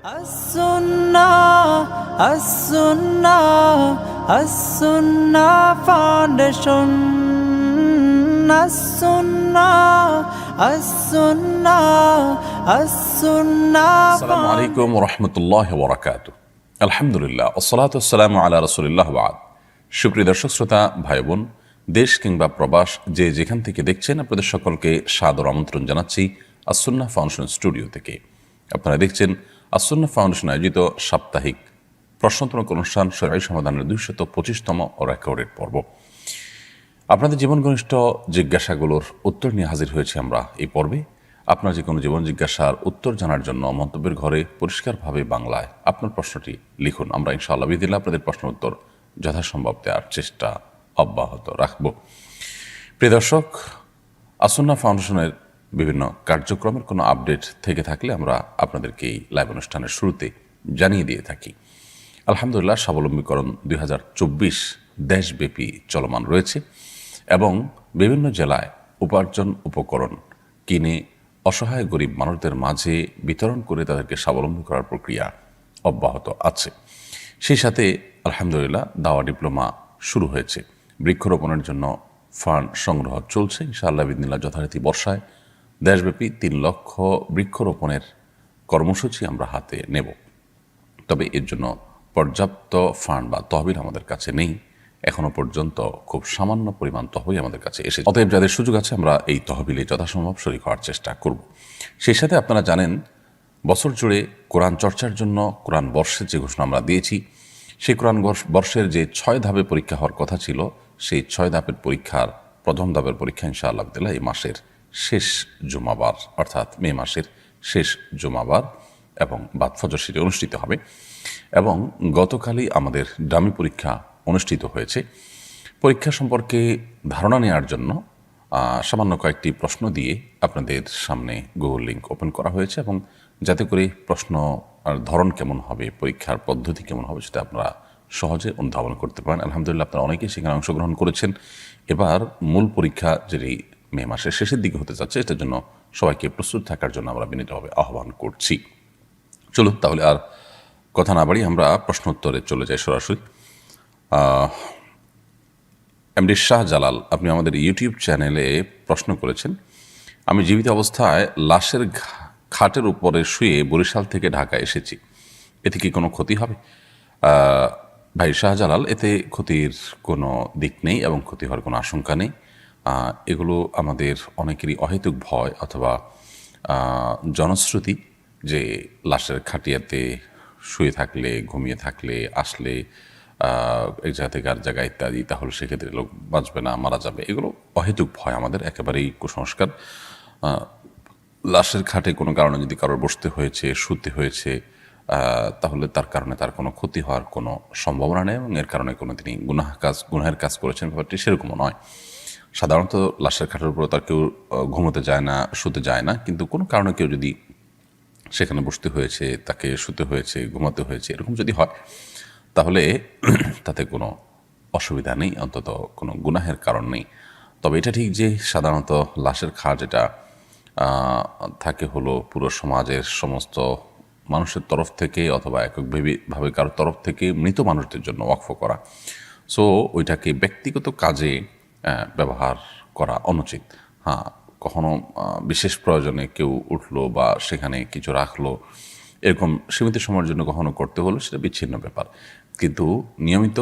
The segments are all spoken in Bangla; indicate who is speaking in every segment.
Speaker 1: As-Sunnah, As-Sunnah, As-Sunnah Foundation. As-Sunnah, As-Sunnah, As-Sunnah
Speaker 2: আসসালামু আলাইকুম রহমতুল্লাহ বরাকাতু। আলহামদুলিল্লাহ ওসসালাতু ওয়াসসালামু আলা রাসূলিল্লাহ বাদ। সুপ্রিয় দর্শক শ্রোতা ভাই বোন, দেশ কিংবা প্রবাস যে যেখান থেকে দেখছেন, আপনাদের সকলকে সাদর আমন্ত্রণ জানাচ্ছি আস-সুন্নাহ ফাউন্ডেশন স্টুডিও থেকে। আপনারা দেখছেন আস-সুন্নাহ ফাউন্ডেশন আয়োজিত সাপ্তাহিক প্রশ্নোত্তর অনুষ্ঠান শরঈ সমাধানের 225তম রেকর্ডেড পর্ব। আপনাদের জীবন ঘনিষ্ঠ জিজ্ঞাসাগুলোর উত্তর নিয়ে হাজির হয়েছি আমরা এই পর্বে। আপনার যে কোনো জীবন জিজ্ঞাসার উত্তর জানার জন্য মন্তব্যের ঘরে পরিষ্কারভাবে বাংলায় আপনার প্রশ্নটি লিখুন। আমরা ইনশাআল্লাহ বিদিল্লাহ আপনাদের প্রশ্ন উত্তর যথাসম্ভব দেওয়ার চেষ্টা অব্যাহত রাখব। প্রিয় দর্শক, আস-সুন্নাহ ফাউন্ডেশনের বিভিন্ন কার্যক্রমের কোনো আপডেট থেকে থাকলে আমরা আপনাদেরকে এই লাইভ অনুষ্ঠানের শুরুতে জানিয়ে দিয়ে থাকি। আলহামদুলিল্লাহ, স্বাবলম্বীকরণ 2024 দেশব্যাপী চলমান রয়েছে এবং বিভিন্ন জেলায় উপার্জন উপকরণ কিনে অসহায় গরিব মানুষদের মাঝে বিতরণ করে তাদেরকে স্বাবলম্বী করার প্রক্রিয়া অব্যাহত আছে। সেই সাথে আলহামদুলিল্লাহ দাওয়া ডিপ্লোমা শুরু হয়েছে। বৃক্ষরোপণের জন্য ফান্ড সংগ্রহ চলছে। ইনশাআল্লাহ বিদিনিল্লাহ যথারীতি বর্ষায় দেশব্যাপী 3 লক্ষ বৃক্ষরোপণের কর্মসূচি আমরা হাতে নেব। তবে এর জন্য পর্যাপ্ত ফান্ড বা তহবিল আমাদের কাছে নেই। এখনও পর্যন্ত খুব সামান্য পরিমাণ তহবিল আমাদের কাছে এসেছে। অতএব যাদের সুযোগ আছে আমরা এই তহবিলে যথাসম্ভব শরীক হওয়ার চেষ্টা করব। সেই সাথে আপনারা জানেন, বছর জুড়ে কোরআন চর্চার জন্য কোরআন বর্ষের যে ঘোষণা আমরা দিয়েছি, সেই কোরআন বর্ষের যে 6 ধাপে পরীক্ষা হওয়ার কথা ছিল, সেই 6 ধাপের পরীক্ষার প্রথম ধাপের পরীক্ষা ইনশাআল্লাহ এই মাসের শেষ জুমাবার অর্থাৎ মে মাসের শেষ জুমাবার এবং বাদ ফজর সেটি অনুষ্ঠিত হবে। এবং গতকালই আমাদের ডামি পরীক্ষা অনুষ্ঠিত হয়েছে। পরীক্ষা সম্পর্কে ধারণা নেওয়ার জন্য সামান্য কয়েকটি প্রশ্ন দিয়ে আপনাদের সামনে গুগল লিঙ্ক ওপেন করা হয়েছে এবং যাতে করে প্রশ্ন ধরন কেমন হবে, পরীক্ষার পদ্ধতি কেমন হবে সেটা আপনারা সহজে অনুধাবন করতে পারেন। আলহামদুলিল্লাহ, আপনারা অনেকেই সেখানে অংশগ্রহণ করেছেন। এবার মূল পরীক্ষা যেটি মে মাসের শেষের দিকে হতে যাচ্ছে, এটার জন্য সবাইকে প্রস্তুত থাকার জন্য আমরা বিনীতভাবে আহ্বান করছি। চলুন তাহলে আর কথা না বাড়ি আমরা প্রশ্ন উত্তরে চলে যাই সরাসরি। এমডি শাহজালাল, আপনি আমাদের ইউটিউব চ্যানেলে প্রশ্ন করেছেন, আমি জীবিত অবস্থায় লাশের খাটের উপরে শুয়ে বরিশাল থেকে ঢাকা এসেছি, এতে কি কোনো ক্ষতি হবে? ভাই শাহজালাল, এতে ক্ষতির কোনো দিক নেই এবং ক্ষতি হওয়ার কোনো আশঙ্কা নেই। এগুলো আমাদের অনেকেরই অহেতুক ভয় অথবা জনশ্রুতি যে লাশের খাটিয়াতে শুয়ে থাকলে, ঘুমিয়ে থাকলে, আসলে এক জায়গা থেকে আর জায়গায় ইত্যাদি, তাহলে সেক্ষেত্রে লোক বাঁচবে না, মারা যাবে। এগুলো অহেতুক ভয়, আমাদের একেবারেই কুসংস্কার। লাশের খাটে কোনো কারণে যদি কারোর বসতে হয়েছে, শুতে হয়েছে, তাহলে তার কারণে তার কোনো ক্ষতি হওয়ার কোনো সম্ভাবনা নেই এবং এর কারণে কোনো তিনি গুনাহের কাজ করেছেন ব্যাপারটি সেরকমও নয়। সাধারণত লাশের খাটের উপর তার কেউ ঘুমোতে যায় না, শুতে যায় না, কিন্তু কোনো কারণে কেউ যদি সেখানে বসতে হয়েছে, তাকে শুতে হয়েছে, ঘুমাতে হয়েছে, এরকম যদি হয় তাহলে তাতে কোনো অসুবিধা নেই, অন্তত কোনো গুনাহের কারণ নেই। তবে এটা ঠিক যে সাধারণত লাশের খাট এটা থাকে হলো পুরো সমাজের সমস্ত মানুষের তরফ থেকে অথবা এককভাবে কারোর তরফ থেকে মৃত মানুষদের জন্য ওয়াকফ করা। সো ওইটাকে ব্যক্তিগত কাজে ব্যবহার করা অনুচিত। হ্যাঁ, কখনো বিশেষ প্রয়োজনে কেউ উঠলো বা সেখানে কিছু রাখলো, এরকম সীমিত সময়ের জন্য কখনো করতে হলো, সেটা বিচ্ছিন্ন ব্যাপার। কিন্তু নিয়মিত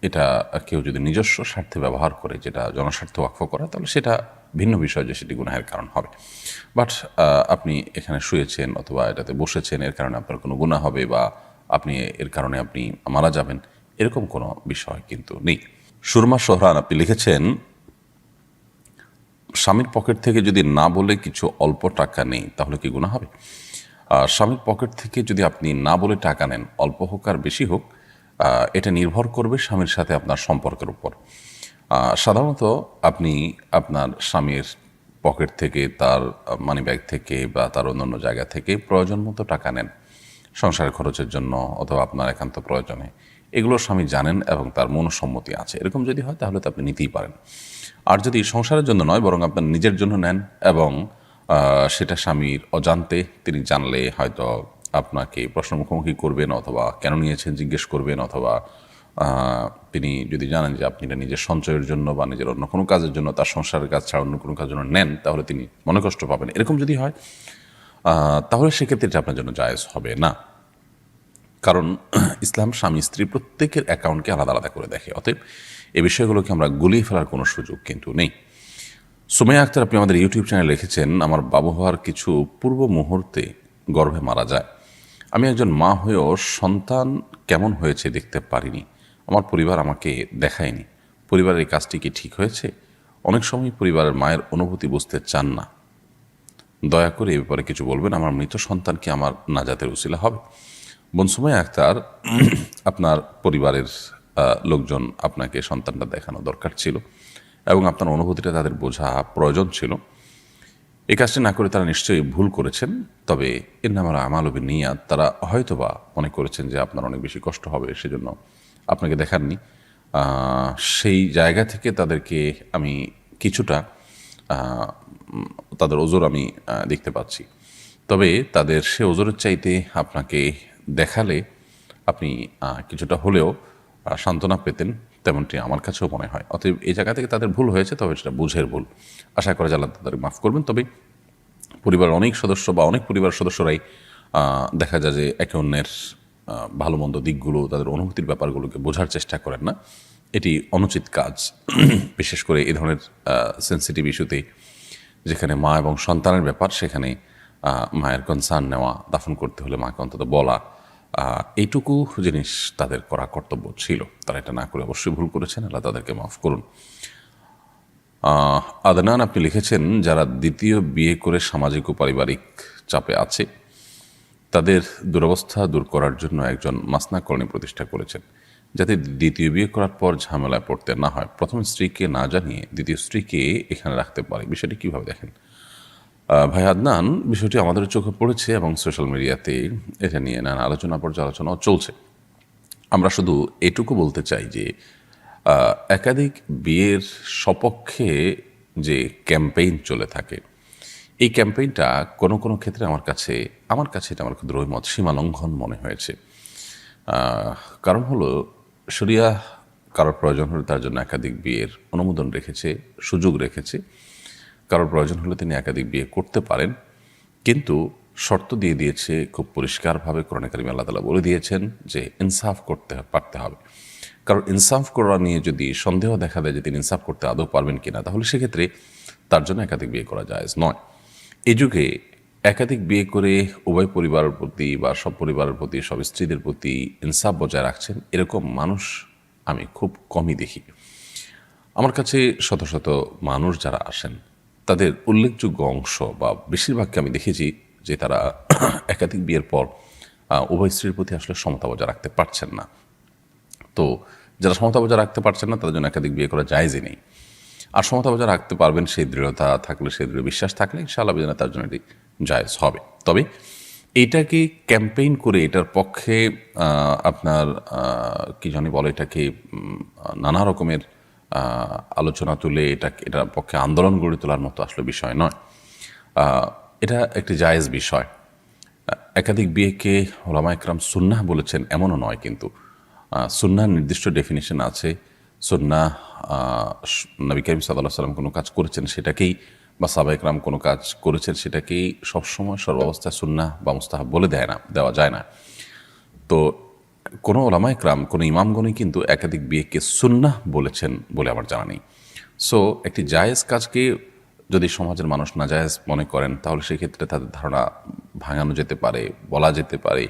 Speaker 2: এটা কেউ যদি নিজস্ব স্বার্থে ব্যবহার করে, যেটা জনস্বার্থে ওয়াকফ করা, তাহলে সেটা ভিন্ন বিষয় যে সেটি গুনাহের কারণ হবে। বাট আপনি এখানে শুয়েছেন অথবা এটাতে বসেছেন, এর কারণে আপনার কোনো গুনাহ হবে বা এর কারণে আপনি মারা যাবেন, এরকম কোনো বিষয় কিন্তু নেই। সুরমা সোহরান, আপনি লিখেছেন, স্বামীর পকেট থেকে যদি না বলে কিছু অল্প টাকা নেই তাহলে কি গুনাহ হবে? স্বামীর পকেট থেকে যদি আপনি না বলে টাকা নেন, অল্প হোক আর বেশি হোক, এটা নির্ভর করবে স্বামীর সাথে আপনার সম্পর্কের উপর। সাধারণত আপনি আপনার স্বামীর পকেট থেকে, তার মানি ব্যাগ থেকে বা তার অন্যান্য জায়গা থেকে প্রয়োজন মতো টাকা নেন সংসারের খরচের জন্য অথবা আপনার একান্ত প্রয়োজনে। এগুলো স্বামী জানেন এবং তার মনসম্মতি আছে। এরকম যদি হয় তাহলে তো আপনি নিতেই পারেন। আর যদি সংসারের জন্য নয়, বরং আপনার নিজের জন্য নেন এবং সেটা স্বামীর অজান্তে তিনি জানলে হয়তো আপনাকে প্রশ্ন মুখোমুখি করবেন, অথবা কেন নিয়েছেন জিজ্ঞেস করবেন, অথবা তিনি যদি জানেন যে আপনি এটা নিজের সঞ্চয়ের জন্য বা নিজের অন্য কোনো কাজের জন্য, তার সংসারের কাজ ছাড়া অন্য কোনো কাজের জন্য নেন, তাহলে তিনি মনে কষ্ট পাবেন। এরকম যদি হয় তাহলে সেক্ষেত্রে এটা আপনার জন্য জায়েজ হবে না। কারণ ইসলাম স্বামী স্ত্রী প্রত্যেকের অ্যাকাউন্টকে আলাদা আলাদা করে দেখে। অতএব এই বিষয়গুলোকে আমরা গুলিয়ে ফেলার কোনো সুযোগ কিন্তু নেই। সুমাইয়া আক্তার, আপনি আমাদের ইউটিউব চ্যানেলে লিখেছেন, আমার বাবু হওয়ার কিছু পূর্ব মুহূর্তে গর্ভে মারা যায়। আমি একজন মা হয়েও সন্তান কেমন হয়েছে দেখতে পারিনি। আমার পরিবার আমাকে দেখায়নি। পরিবারের এই কাজটি কি ঠিক হয়েছে? অনেক সময় পরিবারের মায়ের অনুভূতি বুঝতে চান না। দয়া করে এ ব্যাপারে কিছু বলবেন। আমার মৃত সন্তান কি আমার নাজাতের উসিলা হবে? বোন সুমাইয়া আক্তার, আপনার পরিবারের লোকজন আপনাকে সন্তানটা দেখানো দরকার ছিল এবং আপনার অনুভূতিটা তাদের বোঝা প্রয়োজন ছিল। এই কাজটি না করে তারা নিশ্চয়ই ভুল করেছেন। তবে এর নাম আমাল বিনিয়াত, তারা হয়তোবা মনে করেছেন যে আপনার অনেক বেশি কষ্ট হবে, সেজন্য আপনাকে দেখাননি। সেই জায়গা থেকে তাদেরকে আমি কিছুটা তাদের ওজোর আমি দেখতে পাচ্ছি। তবে তাদের সে ওজোরের চাইতে আপনাকে দেখালে আপনি কিছুটা হলেও সান্ত্বনা পেতেন, তেমনটি আমার কাছেও মনে হয়। অতএব এই জায়গা থেকে তাদের ভুল হয়েছে, তবে সেটা বুঝের ভুল। আশা করা যায় আল্লাহ তাদের মাফ করবেন। তবে পরিবারের অনেক সদস্য বা অনেক পরিবারের সদস্যরাই দেখা যায় যে একে অন্যের ভালো মন্দ দিকগুলো, তাদের অনুভূতির ব্যাপারগুলোকে বোঝার চেষ্টা করেন না। এটি অনুচিত কাজ। বিশেষ করে এই ধরনের সেন্সিটিভ ইস্যুতে, যেখানে মা এবং সন্তানের ব্যাপার, সেখানে মায়ের কনসার্ন নেওয়া, দাফন করতে হলে মাকে অন্তত বলা, এইটুকু জিনিস তাদের করা কর্তব্য ছিল। তারা এটা না করে অবশ্যই ভুল করেছেন, আল্লাহ তাদেরকে মাফ করুন। আদনান, আপনি লিখেছেন, যারা দ্বিতীয় বিয়ে করে সামাজিক ও পারিবারিক চাপে আছে, তাদের দুরবস্থা দূর করার জন্য একজন মাসনা কলোনি প্রতিষ্ঠা করেছেন, যাতে দ্বিতীয় বিয়ে করার পর ঝামেলায় পড়তে না হয়। প্রথম স্ত্রীকে না জানিয়ে দ্বিতীয় স্ত্রীকে এখানে রাখতে পারে। বিষয়টি কীভাবে দেখেন? ভাই আদনান, বিষয়টি আমাদের চোখে পড়েছে এবং সোশ্যাল মিডিয়াতে এটা নিয়ে নানা পর্যালোচনাও চলছে। আমরা শুধু এটুকু বলতে চাই যে একাধিক বিয়ের সপক্ষে যে ক্যাম্পেইন চলে থাকে, এই ক্যাম্পেইনটা কোনো কোনো ক্ষেত্রে আমার কাছে এটা আমার ক্ষুদ্র মত সীমালঙ্ঘন মনে হয়েছে। কারণ হলো, শরিয়া কারোর প্রয়োজন হলে তার জন্য একাধিক বিয়ের অনুমোদন রেখেছে, সুযোগ রেখেছে। কারোর প্রয়োজন হলে তিনি একাধিক বিয়ে করতে পারেন, কিন্তু শর্ত দিয়ে দিয়েছে খুব পরিষ্কারভাবে। কোরআনে কারিমে আল্লাহ তাআলা বলে দিয়েছেন যে ইনসাফ করতে পারতে হবে। কারণ ইনসাফ করা নিয়ে যদি সন্দেহ দেখা দেয় যে তিনি ইনসাফ করতে আদৌ পারবেন কিনা, তাহলে সেক্ষেত্রে তার জন্য একাধিক বিয়ে করা জায়েজ নয়। এই যুগে একাধিক বিয়ে করে উভয় পরিবারের প্রতি বা সব পরিবারের প্রতি, সব স্ত্রীদের প্রতি ইনসাফ বজায় রাখছেন, এরকম মানুষ আমি খুব কমই দেখি। আমার কাছে শত শত মানুষ যারা আসেন, তাদের উল্লেখযোগ্য অংশ বা বেশিরভাগকে আমি দেখেছি যে তারা একাধিক বিয়ের পর উভয় স্ত্রীর প্রতি আসলে সমতা বজায় রাখতে পারছেন না। তো যারা সমতা বজায় রাখতে পারছেন না, তাদের জন্য একাধিক বিয়ে করা জায়েজই নেই। আর সমতা বজায় রাখতে পারবেন, সেই দৃঢ়তা থাকলে, সেই দৃঢ় বিশ্বাস থাকলে ইনশাআল্লাহ তার জন্য এটি জায়েজ হবে। তবে এটাকে ক্যাম্পেইন করে এটার পক্ষে আপনার কি জানি বলে, এটাকে নানা রকমের আলোচনা তুলে এটার পক্ষে আন্দোলন গড়ে তোলার মতো আসলে বিষয় নয়। এটা একটি জায়েজ বিষয়। একাধিক বিয়েকে ওলামা একরাম সুন্নাহ বলেছেন এমনও নয়, কিন্তু সুন্নাহর নির্দিষ্ট ডেফিনেশন আছে। সুন্নাহ, নবী করিম সাল্লাল্লাহু আলাইহি ওয়াসাল্লাম কোনো কাজ করেছেন সেটাকেই, বা সাহাবা একরাম কোনো কাজ করেছেন সেটাকেই সবসময় সর্বাবস্থায় সুন্নাহ বা মুস্তাহাব বলে দেওয়া যায় না। তো কোনো ওলামা একরাম, কোনো ইমামগণই কিন্তু একাধিক বিয়েকে সুন্নাহ বলেছেন বলে আমার জানা নেই। সো একটি জায়েজ কাজকে যদি সমাজের মানুষ না জায়েজ মনে করেন, তাহলে সেক্ষেত্রে তাদের ধারণা ভাঙানো যেতে পারে, বলা যেতে পারে।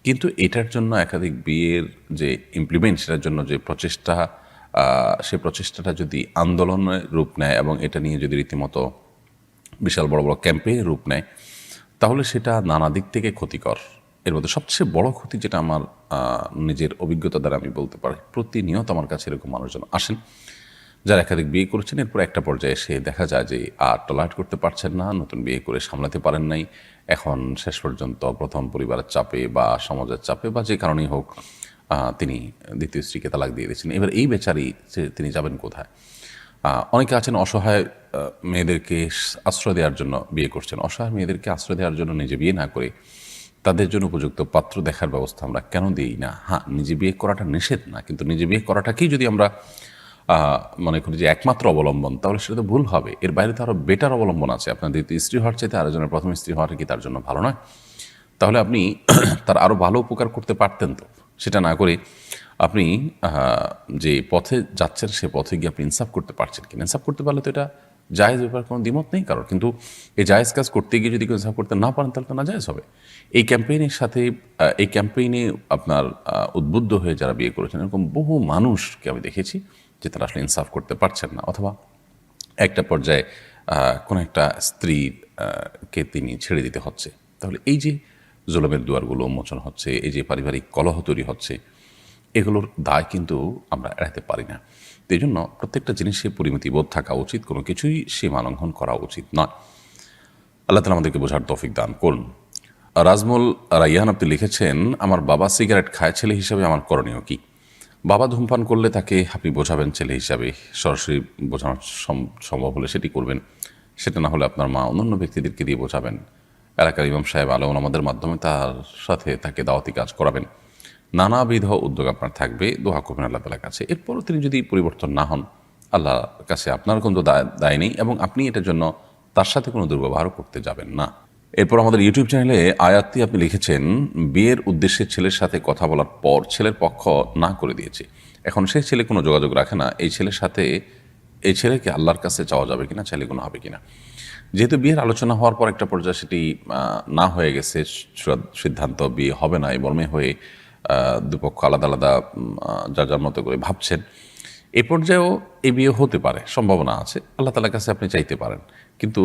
Speaker 2: কিন্তু এটার জন্য একাধিক বিয়ের যে ইমপ্লিমেন্ট, সেটার জন্য যে প্রচেষ্টা, সেই প্রচেষ্টাটা যদি আন্দোলনের রূপ নেয় এবং এটা নিয়ে যদি রীতিমতো বিশাল বড় বড় ক্যাম্পেইনের রূপ নেয়, তাহলে সেটা নানা দিক থেকে ক্ষতিকর। এর মধ্যে সবচেয়ে বড় ক্ষতি, যেটা আমার নিজের অভিজ্ঞতা দ্বারা আমি বলতে পারি, প্রতিনিয়ত আমার কাছে এরকম মানুষজন আসেন যারা একাধিক বিয়ে করেছেন, এরপর একটা পর্যায়ে এসে দেখা যায় যে আর টলারেট করতে পারছেন না, নতুন বিয়ে করে সামলাতে পারেন নাই। এখন শেষ পর্যন্ত প্রথম পরিবারের চাপে বা সমাজের চাপে বা যে কারণেই হোক, তিনি দ্বিতীয় স্ত্রীকে তালাক দিয়ে দিয়েছেন। এবার এই বেচারি তিনি যাবেন কোথায়? অনেকে আছেন অসহায় মেয়েদেরকে আশ্রয় দেওয়ার জন্য বিয়ে করছেন। অসহায় মেয়েদেরকে আশ্রয় দেওয়ার জন্য নিজে বিয়ে না করে তাদের জন্য উপযুক্ত পাত্র দেখার ব্যবস্থা আমরা কেন দিই না? হ্যাঁ, নিজে বিয়ে করাটা নিষেধ না, কিন্তু নিজে বিয়ে করাটাকেই যদি আমরা মনে করি যে একমাত্র অবলম্বন, তাহলে সেটা তো ভুল হবে। এর বাইরে তো আরও বেটার অবলম্বন আছে। আপনার দ্বিতীয় স্ত্রী হওয়ার চাইতে আরেকজনের প্রথম স্ত্রী হওয়াটা কি তার জন্য ভালো নয়? তাহলে আপনি তার আরও ভালো উপকার করতে পারতেন তো। সেটা না করে আপনি যে পথে যাচ্ছেন সে পথে গিয়ে আপনি ইনসাফ করতে পারছেন কিনা। ইনসাফ করতে পারলে তো এটা জায়েজ ব্যাপার, কোনো দ্বিমত নেই কারোর। কিন্তু এই জায়েজ কাজ করতে গিয়ে যদি কেউ ইনসাফ করতে না পারেন তাহলে তো না জায়েজ হবে। এই ক্যাম্পেইনের সাথে এই ক্যাম্পেইনে আপনার উদ্বুদ্ধ হয়ে যারা বিয়ে করেছেন এরকম বহু মানুষকে আমি দেখেছি যে তারা আসলে ইনসাফ করতে পারছেন না, অথবা একটা পর্যায়ে কোনো একটা স্ত্রীকে তিনি ছেড়ে দিতে হচ্ছে। তাহলে এই যে জুলুমের দুয়ারগুলো উন্মোচন হচ্ছে, এই যে পারিবারিক কলহ তৈরি হচ্ছে, এগুলোর দায় কিন্তু আমরা এড়াতে পারি না। তো এই জন্য প্রত্যেকটা জিনিসে পরিমিতিবোধ থাকা উচিত, কোনো কিছুই সীমা লঙ্ঘন করা উচিত নয়। আল্লাহ তাআলা আমাদেরকে বোঝার তৌফিক দান করুন। রাজমুল রাইয়ান আপনি লিখেছেন, আমার বাবা সিগারেট খায়, ছেলে হিসাবে আমার করণীয় কি? বাবা ধূমপান করলে তাকে আপনি বোঝাবেন ছেলে হিসাবে, সরাসরি বোঝানো সম্ভব হলে সেটি করবেন। সেটা না হলে আপনার মা অন্যান্য ব্যক্তিদেরকে দিয়ে বোঝাবেন। এলাকার ইমাম সাহেব আলেম আমাদের মাধ্যমে তার সাথে তাকে দাওয়াতি কাজ করাবেন। নানাবিধ উদ্যোগ আপনার থাকবে, দোয়া করবেন আল্লাহ তাআলার কাছে। এরপরও তিনি যদি পরিবর্তন না হন, আল্লাহর কাছে আপনার কোনো দায় নেই এবং আপনি এটার জন্য তার সাথে কোনো দুর্ব্যবহারও করতে যাবেন না। এরপর আমাদের ইউটিউব চ্যানেলে আয়াতটি আপনি লিখেছেন, বিয়ের উদ্দেশ্যে ছেলের সাথে কথা বলার পর ছেলের পক্ষ না করে দিয়েছে, এখন সেই ছেলে কোনো যোগাযোগ রাখে না, এই ছেলের সাথে এই ছেলেকে আল্লাহর কাছে চাওয়া যাবে কিনা, চাইলে কোনো হবে কিনা? যেহেতু বিয়ের আলোচনা হওয়ার পর একটা পর্যায়ে সেটি না হয়ে গেছে, সিদ্ধান্ত বিয়ে হবে না, এই মর্মে হয়ে দুপক্ষ আলাদা আলাদা যার যার মতো করে ভাবছেন, এ পর্যায়েও এই বিয়ে হতে পারে, সম্ভাবনা আছে। আল্লাহ তাআলার কাছে আপনি চাইতে পারেন, কিন্তু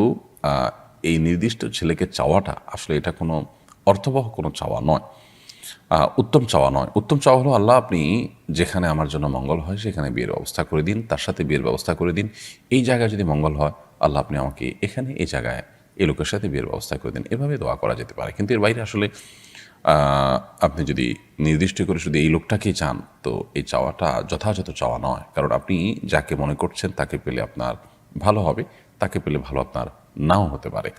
Speaker 2: এই নির্দিষ্ট ছেলেকে চাওয়াটা আসলে এটা কোনো অর্থবহ কোনো চাওয়া নয়, উত্তম চাওয়া নয়। উত্তম চাওয়া হলো, আল্লাহ আপনি যেখানে আমার জন্য মঙ্গল হয় সেখানে বিয়ের ব্যবস্থা করে দিন, তার সাথে বিয়ের ব্যবস্থা করে দিন। এই জায়গায় যদি মঙ্গল হয়, আল্লাহ আপনি আমাকে এখানে এই জায়গায় এই লোকের সাথে বিয়ের ব্যবস্থা করে দিন, এভাবে দোয়া করা যেতে পারে। কিন্তু এর বাইরে আসলে আপনি যদি নির্দিষ্ট করে শুধু এই লোকটাকেই চান, তো এই চাওয়াটা যথাযথ চাওয়া নয়। কারণ আপনি যাকে মনে করছেন তাকে পেলে আপনার ভালো হবে, তাকে পেলে ভালো আপনার নাও হতে পারে।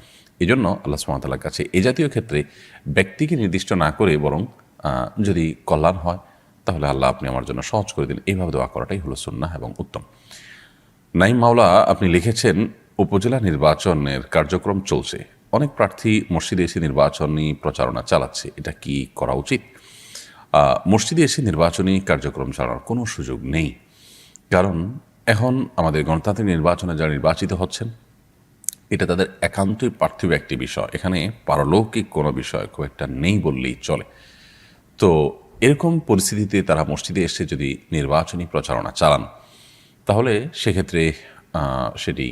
Speaker 2: এই জন্য আল্লাহ সুবহানাহু ওয়া তাআলার কাছে এই জাতীয় ক্ষেত্রে ব্যক্তিকে নির্দিষ্ট না করে বরং যদি কল্যাণ হয় তাহলে আল্লাহ আপনি আমার জন্য সহজ করে দিন, এইভাবে দোয়া করাটাই হলো সুন্নাহ এবং উত্তম। নাইম মাওলা আপনি লিখেছেন, উপজেলা নির্বাচনের কার্যক্রম চলছে, অনেক প্রার্থী মসজিদে এসে নির্বাচনী প্রচারণা চালাচ্ছে, এটা কি করা উচিত? মসজিদে এসে নির্বাচনী কার্যক্রম চালানোর কোনো সুযোগ নেই, কারণ এখন আমাদের গণতান্ত্রিক নির্বাচনে যারা নির্বাচিত হচ্ছেন এটা তাদের একান্তই পার্থিব একটি বিষয়, এখানে পারলৌকিক কোনো বিষয় খুব একটা নেই বললেই চলে। তো এরকম পরিস্থিতিতে তারা মসজিদে এসে যদি নির্বাচনী প্রচারণা চালান, তাহলে সেক্ষেত্রে সেটি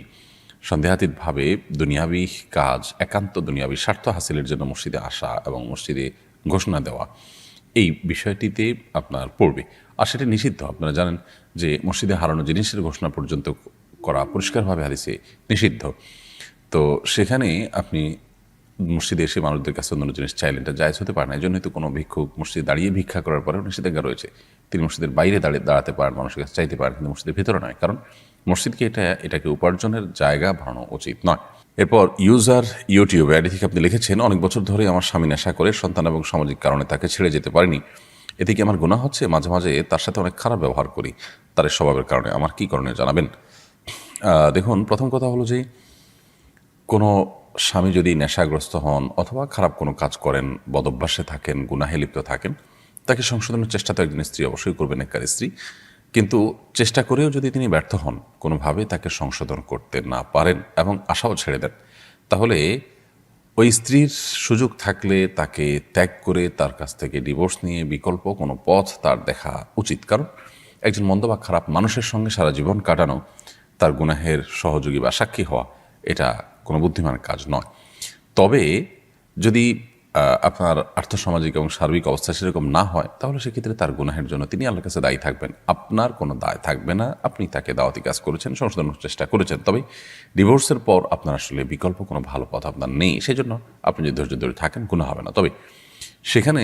Speaker 2: সন্দেহাতীতভাবে দুনিয়াবি কাজ, একান্ত দুনিয়াবি স্বার্থ হাসিলের জন্য মসজিদে আসা এবং মসজিদে ঘোষণা দেওয়া, এই বিষয়টিতে আপনার পড়বে। আর সেটা নিষিদ্ধ। আপনারা জানেন যে মসজিদে হারানো জিনিসের ঘোষণা পর্যন্ত করা পরিষ্কারভাবে হাদিসে নিষিদ্ধ। তো সেখানে আপনি মসজিদে এসে মানুষদের কাছে অন্য জিনিস চাইলেন, এটা জায়েজ হতে পারে না। এই জন্যই তো কোনো ভিক্ষুক মসজিদে দাঁড়িয়ে ভিক্ষা করার পরেও নিষেধাজ্ঞা রয়েছে। তিনি মসজিদের বাইরে দাঁড়াতে পারেন, মানুষের কাছে চাইতে পারেন, কিন্তু মসজিদের ভিতরে নয়, কারণ মসজিদকে এটাকে উপার্জনের জায়গা বানানো উচিত নয়। এরপর ইউজার ইউটিউবে আইডি থেকে আপনি লিখেছেন, অনেক বছর ধরে আমার স্বামী নেশা করে সন্তান এবং সামাজিক কারণে তাকে ছেড়ে যেতে পারেনি, এতে কি আমার গুনাহ হচ্ছে? মাঝে মাঝে তার সাথে অনেক খারাপ ব্যবহার করি তার স্বভাবের কারণে, আমার কি করণীয় জানাবেন? দেখুন, প্রথম কথা হলো যে কোনো স্বামী যদি নেশাগ্রস্ত হন অথবা খারাপ কোনো কাজ করেন, বদভ্যাসে থাকেন, গুনাহে লিপ্ত থাকেন, তাকে সংশোধনের চেষ্টা তো একজন স্ত্রী অবশ্যই করবেন, নেককার স্ত্রী। কিন্তু চেষ্টা করেও যদি তিনি ব্যর্থ হন, কোনোভাবে তাকে সংশোধন করতে না পারেন এবং আশাও ছেড়ে দেন, তাহলে ওই স্ত্রীর সুযোগ থাকলে তাকে ত্যাগ করে তার কাছ থেকে ডিভোর্স নিয়ে বিকল্প কোনো পথ তার দেখা উচিত। কারণ একজন মন্দ বা খারাপ মানুষের সঙ্গে সারা জীবন কাটানো, তার গুনাহের সহযোগী বা সাক্ষী হওয়া, এটা কোনো বুদ্ধিমান কাজ নয়। তবে যদি আপনার আর্থসামাজিক এবং সার্বিক অবস্থা সেরকম না হয়, তাহলে সেক্ষেত্রে তার গুনাহের জন্য তিনি আল্লাহর কাছে দায়ী থাকবেন, আপনার কোনো দায় থাকবে না। আপনি তাকে দাওয়াতি কাজ করেছেন, সংশোধনের চেষ্টা করেছেন, তবে ডিভোর্সের পর আপনার আসলে বিকল্প কোনো ভালো পথ আপনার নেই, সেই জন্য আপনি যদি ধৈর্য ধরে থাকেন গুনাহ হবে না। তবে সেখানে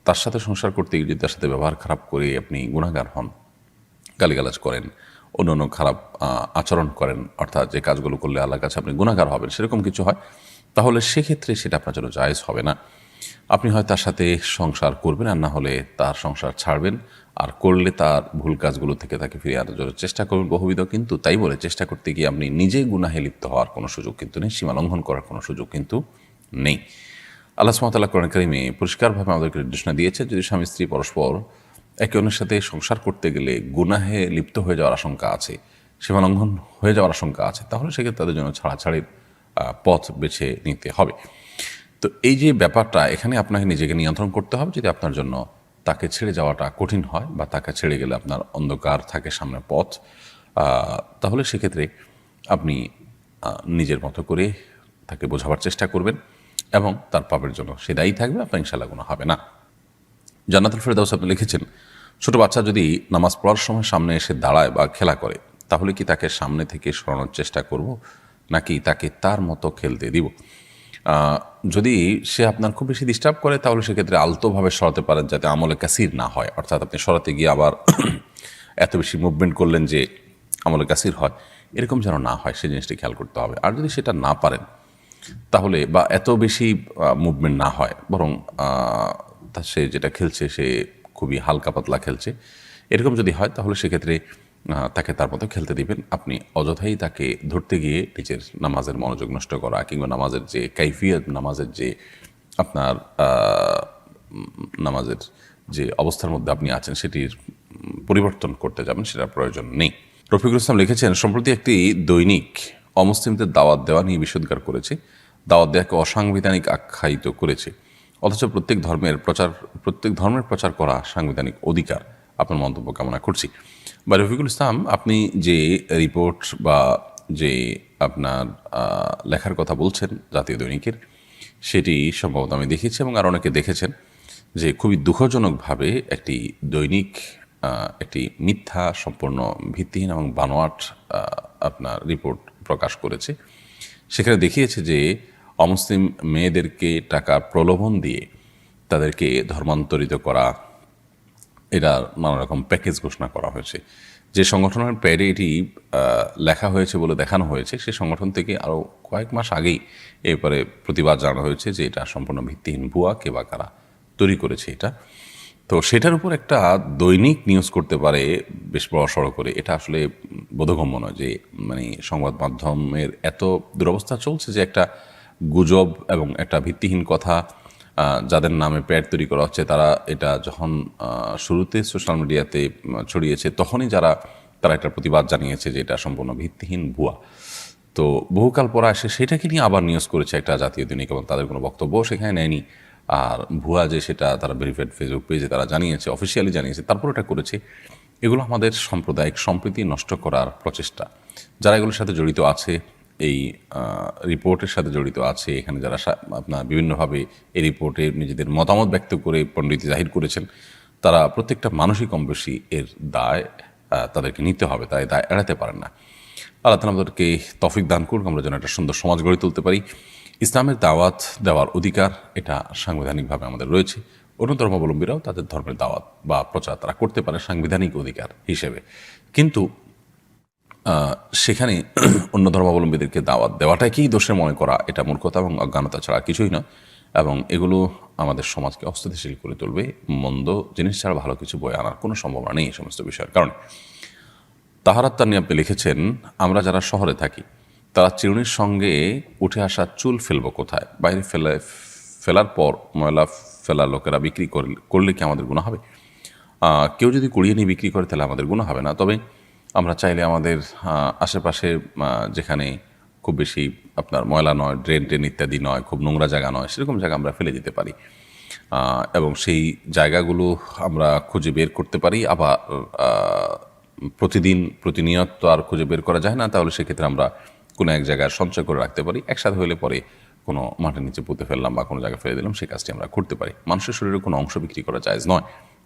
Speaker 2: তার সাথে সংসার করতে গিয়ে যদি তার সাথে ব্যবহার খারাপ করে আপনি গুনাহগার হন, গালিগালাজ করেন, অন্য অন্য খারাপ আচরণ করেন, অর্থাৎ যে কাজগুলো করলে আল্লাহর কাছে আপনি গুনাহগার হবেন, সেরকম কিছু হয়, তাহলে সেক্ষেত্রে সেটা আপনার জন্য জায়েজ হবে না। আপনি হয় তার সাথে সংসার করবেন, আর না হলে তার সংসার ছাড়বেন, আর করলে তার ভুল কাজগুলো থেকে তাকে ফিরিয়ে আনার জন্য চেষ্টা করবেন বহুবিধ। কিন্তু তাই বলে চেষ্টা করতে গিয়ে আপনি নিজে গুনাহে লিপ্ত হওয়ার কোনো সুযোগ কিন্তু নেই, সীমা লঙ্ঘন করার কোনো সুযোগ কিন্তু নেই। আল্লাহ সুবহানাহু ওয়া তাআলা কোরআন কারিমে পরিষ্কারভাবে আমাদেরকে নির্দেশনা দিয়েছে, যদি স্বামী স্ত্রী পরস্পর একে অন্যের সাথে সংসার করতে গেলে গুনাহে লিপ্ত হয়ে যাওয়ার আশঙ্কা আছে, সীমা লঙ্ঘন হয়ে যাওয়ার আশঙ্কা আছে, তাহলে সেক্ষেত্রে তাদের জন্য ছাড়াছাড়ির পথ বেছে নিতে হবে। তো এই যে ব্যাপারটা, এখানে আপনাকে নিজেকে নিয়ন্ত্রণ করতে হবে। যদি আপনার জন্য তাকে ছেড়ে যাওয়াটা কঠিন হয় বা তাকে ছেড়ে গেলে আপনার অন্ধকার থাকে সামনে পথ, তাহলে সেক্ষেত্রে আপনি নিজের মতো করে তাকে বোঝাবার চেষ্টা করবেন এবং তার পাপের জন্য সে দায়ী থাকবে, আপনার ইনশাআল্লাহ গুনাহ হবে না। জান্নাতুল ফেরদাউস আপনি লিখেছেন, ছোট বাচ্চা যদি নামাজ পড়ার সময় সামনে এসে দাঁড়ায় বা খেলা করে, তাহলে কি তাকে সামনে থেকে সরানোর চেষ্টা করব, নাকি তাকে তার মতো খেলতে দিব? যদি সে আপনার খুব বেশি ডিস্টার্ব করে, তাহলে সেক্ষেত্রে আলতোভাবে সরাতে পারেন, যাতে আমলে কাসির না হয়। অর্থাৎ আপনি সরাতে গিয়ে আবার এত বেশি মুভমেন্ট করলেন যে আমলে কাসির হয়, এরকম যেন না হয়, সেই জিনিসটি খেয়াল করতে হবে। আর যদি সেটা না পারেন, তাহলে বা এত বেশি মুভমেন্ট না হয়, বরং তা সে যেটা খেলছে সে খুবই হালকা পাতলা খেলছে, এরকম যদি হয়, তাহলে সেক্ষেত্রে তাকে তার মতো খেলতে দিবেন। আপনি অযথাই তাকে ধরতে গিয়ে নিজের নামাজের মনোযোগ নষ্ট করা কিংবা নামাজের যে কাইফিয়ত, নামাজের যে আপনার নামাজের যে অবস্থার মধ্যে আপনি আছেন সেটির পরিবর্তন করতে যাবেন, সেটার প্রয়োজন নেই। রফিকুল ইসলাম লিখেছেন, সম্প্রতি একটি দৈনিক অমুসলিমদের দাওয়াত দেওয়া নিয়ে বিষোদ্গার করেছে, দাওয়াত দেওয়াকে অসাংবিধানিক আখ্যায়িত করেছে, অথচ প্রত্যেক ধর্মের প্রচার করা সাংবিধানিক অধিকার। আপনার মন্তব্য কামনা করছি। বা রফিকুল ইসলাম, আপনি যে রিপোর্ট বা যে আপনার লেখার কথা বলছেন জাতীয় দৈনিকের, সেটি সম্ভবত আমি দেখেছি এবং আর অনেকে দেখেছেন, যে খুবই দুঃখজনকভাবে একটি দৈনিক একটি মিথ্যা, সম্পূর্ণ ভিত্তিহীন এবং বানোয়াট আপনার রিপোর্ট প্রকাশ করেছে। সেখানে দেখিয়েছে যে অমুসলিম মেয়েদেরকে টাকার প্রলোভন দিয়ে তাদেরকে ধর্মান্তরিত করা, এটার নানা রকম প্যাকেজ ঘোষণা করা হয়েছে। যে সংগঠনের প্যাডে এটি লেখা হয়েছে বলে দেখানো হয়েছে, সে সংগঠন থেকে আরও কয়েক মাস আগেই এরপরে প্রতিবাদ জানানো হয়েছে যে এটা সম্পূর্ণ ভিত্তিহীন, ভুয়া, কে বা কারা তৈরি করেছে এটা। তো সেটার উপর একটা দৈনিক নিউজ করতে পারে বেশ বড় সড়ো করে, এটা আসলে বোধগম্য নয়। যে মানে সংবাদ মাধ্যমের এত দুরবস্থা চলছে যে একটা গুজব এবং একটা ভিত্তিহীন কথা যাদের নামে প্যাড তৈরি করা হচ্ছে, তারা এটা যখন শুরুতে সোশ্যাল মিডিয়াতে ছড়িয়েছে, তখনই তারা একটা প্রতিবাদ জানিয়েছে যে এটা সম্পূর্ণ ভিত্তিহীন, ভুয়া। তো বহুকাল পর এসে সেটাকে নিয়ে আবার নিউজ করেছে একটা জাতীয় দৈনিক, এবং তাদের কোনো বক্তব্য সেখানে নেয়নি। আর ভুয়া যে সেটা তারা ভেরিফাইড ফেসবুক পেজে তারা জানিয়েছে, অফিসিয়ালি জানিয়েছে, তারপর এটা করেছে। এগুলো আমাদের সাম্প্রদায়িক সম্প্রীতি নষ্ট করার প্রচেষ্টা। যারা এগুলোর সাথে জড়িত আছে, এই রিপোর্টের সাথে জড়িত আছে, এখানে যারা আপনার বিভিন্নভাবে এই রিপোর্টে নিজেদের মতামত ব্যক্ত করে পণ্ডিতি জাহির করেছেন, তারা প্রত্যেকটা মানুষই কম বেশি এর দায় তাদেরকে নিতে হবে, তাই দায় এড়াতে পারেন না। আল্লাহ তাআলা আমাদেরকে তৌফিক দান করুন, আমরা যেন একটা সুন্দর সমাজ গড়ে তুলতে পারি। ইসলামের দাওয়াত দেওয়ার অধিকার এটা সাংবিধানিকভাবে আমাদের রয়েছে। অন্য ধর্মাবলম্বীরাও তাদের ধর্মের দাওয়াত বা প্রচার তারা করতে পারে সাংবিধানিক অধিকার হিসেবে, কিন্তু সেখানে অন্য ধর্মাবলম্বীদেরকে দাওয়াত দেওয়াটাকেই দোষে মনে করা, এটা মূর্খতা এবং অজ্ঞানতা ছাড়া কিছুই নয়। এবং এগুলো আমাদের সমাজকে অস্থিতিশীল করে তুলবে। মন্দ জিনিস ছাড়া ভালো কিছু বয়ে আনার কোনো সম্ভাবনা নেই এই সমস্ত বিষয়ের কারণে। তাহারাত তানি আপনি লিখেছেন, আমরা যারা শহরে থাকি তারা চিরুনির সঙ্গে উঠে আসা চুল ফেলবো কোথায়? বাইরে ফেলার পর ময়লা ফেলার লোকেরা বিক্রি করলে কি আমাদের গুনাহ হবে? কেউ যদি কুড়িয়ে নিয়ে বিক্রি করে তাহলে আমাদের গুনাহ হবে না। তবে আমরা চাইলে আমাদের আশেপাশে যেখানে খুব বেশি আপনার ময়লা নয়, ড্রেন ইত্যাদি নয়, খুব নোংরা জায়গা নয়, সেরকম জায়গা আমরা ফেলে দিতে পারি এবং সেই জায়গাগুলো আমরা খুঁজে বের করতে পারি। আবার প্রতিনিয়ত তো আর খুঁজে বের করা যায় না, তাহলে সেক্ষেত্রে আমরা কোনো এক জায়গায় সঞ্চয় করে রাখতে পারি। একসাথে হলে পরে কোনো মাটির নিচে পুঁতে ফেললাম বা কোনো জায়গায় ফেলে দিলাম, সেই কাজটি আমরা করতে পারি। মানুষের শরীরে কোনো অংশ বিক্রি করা জায়েজ নয়,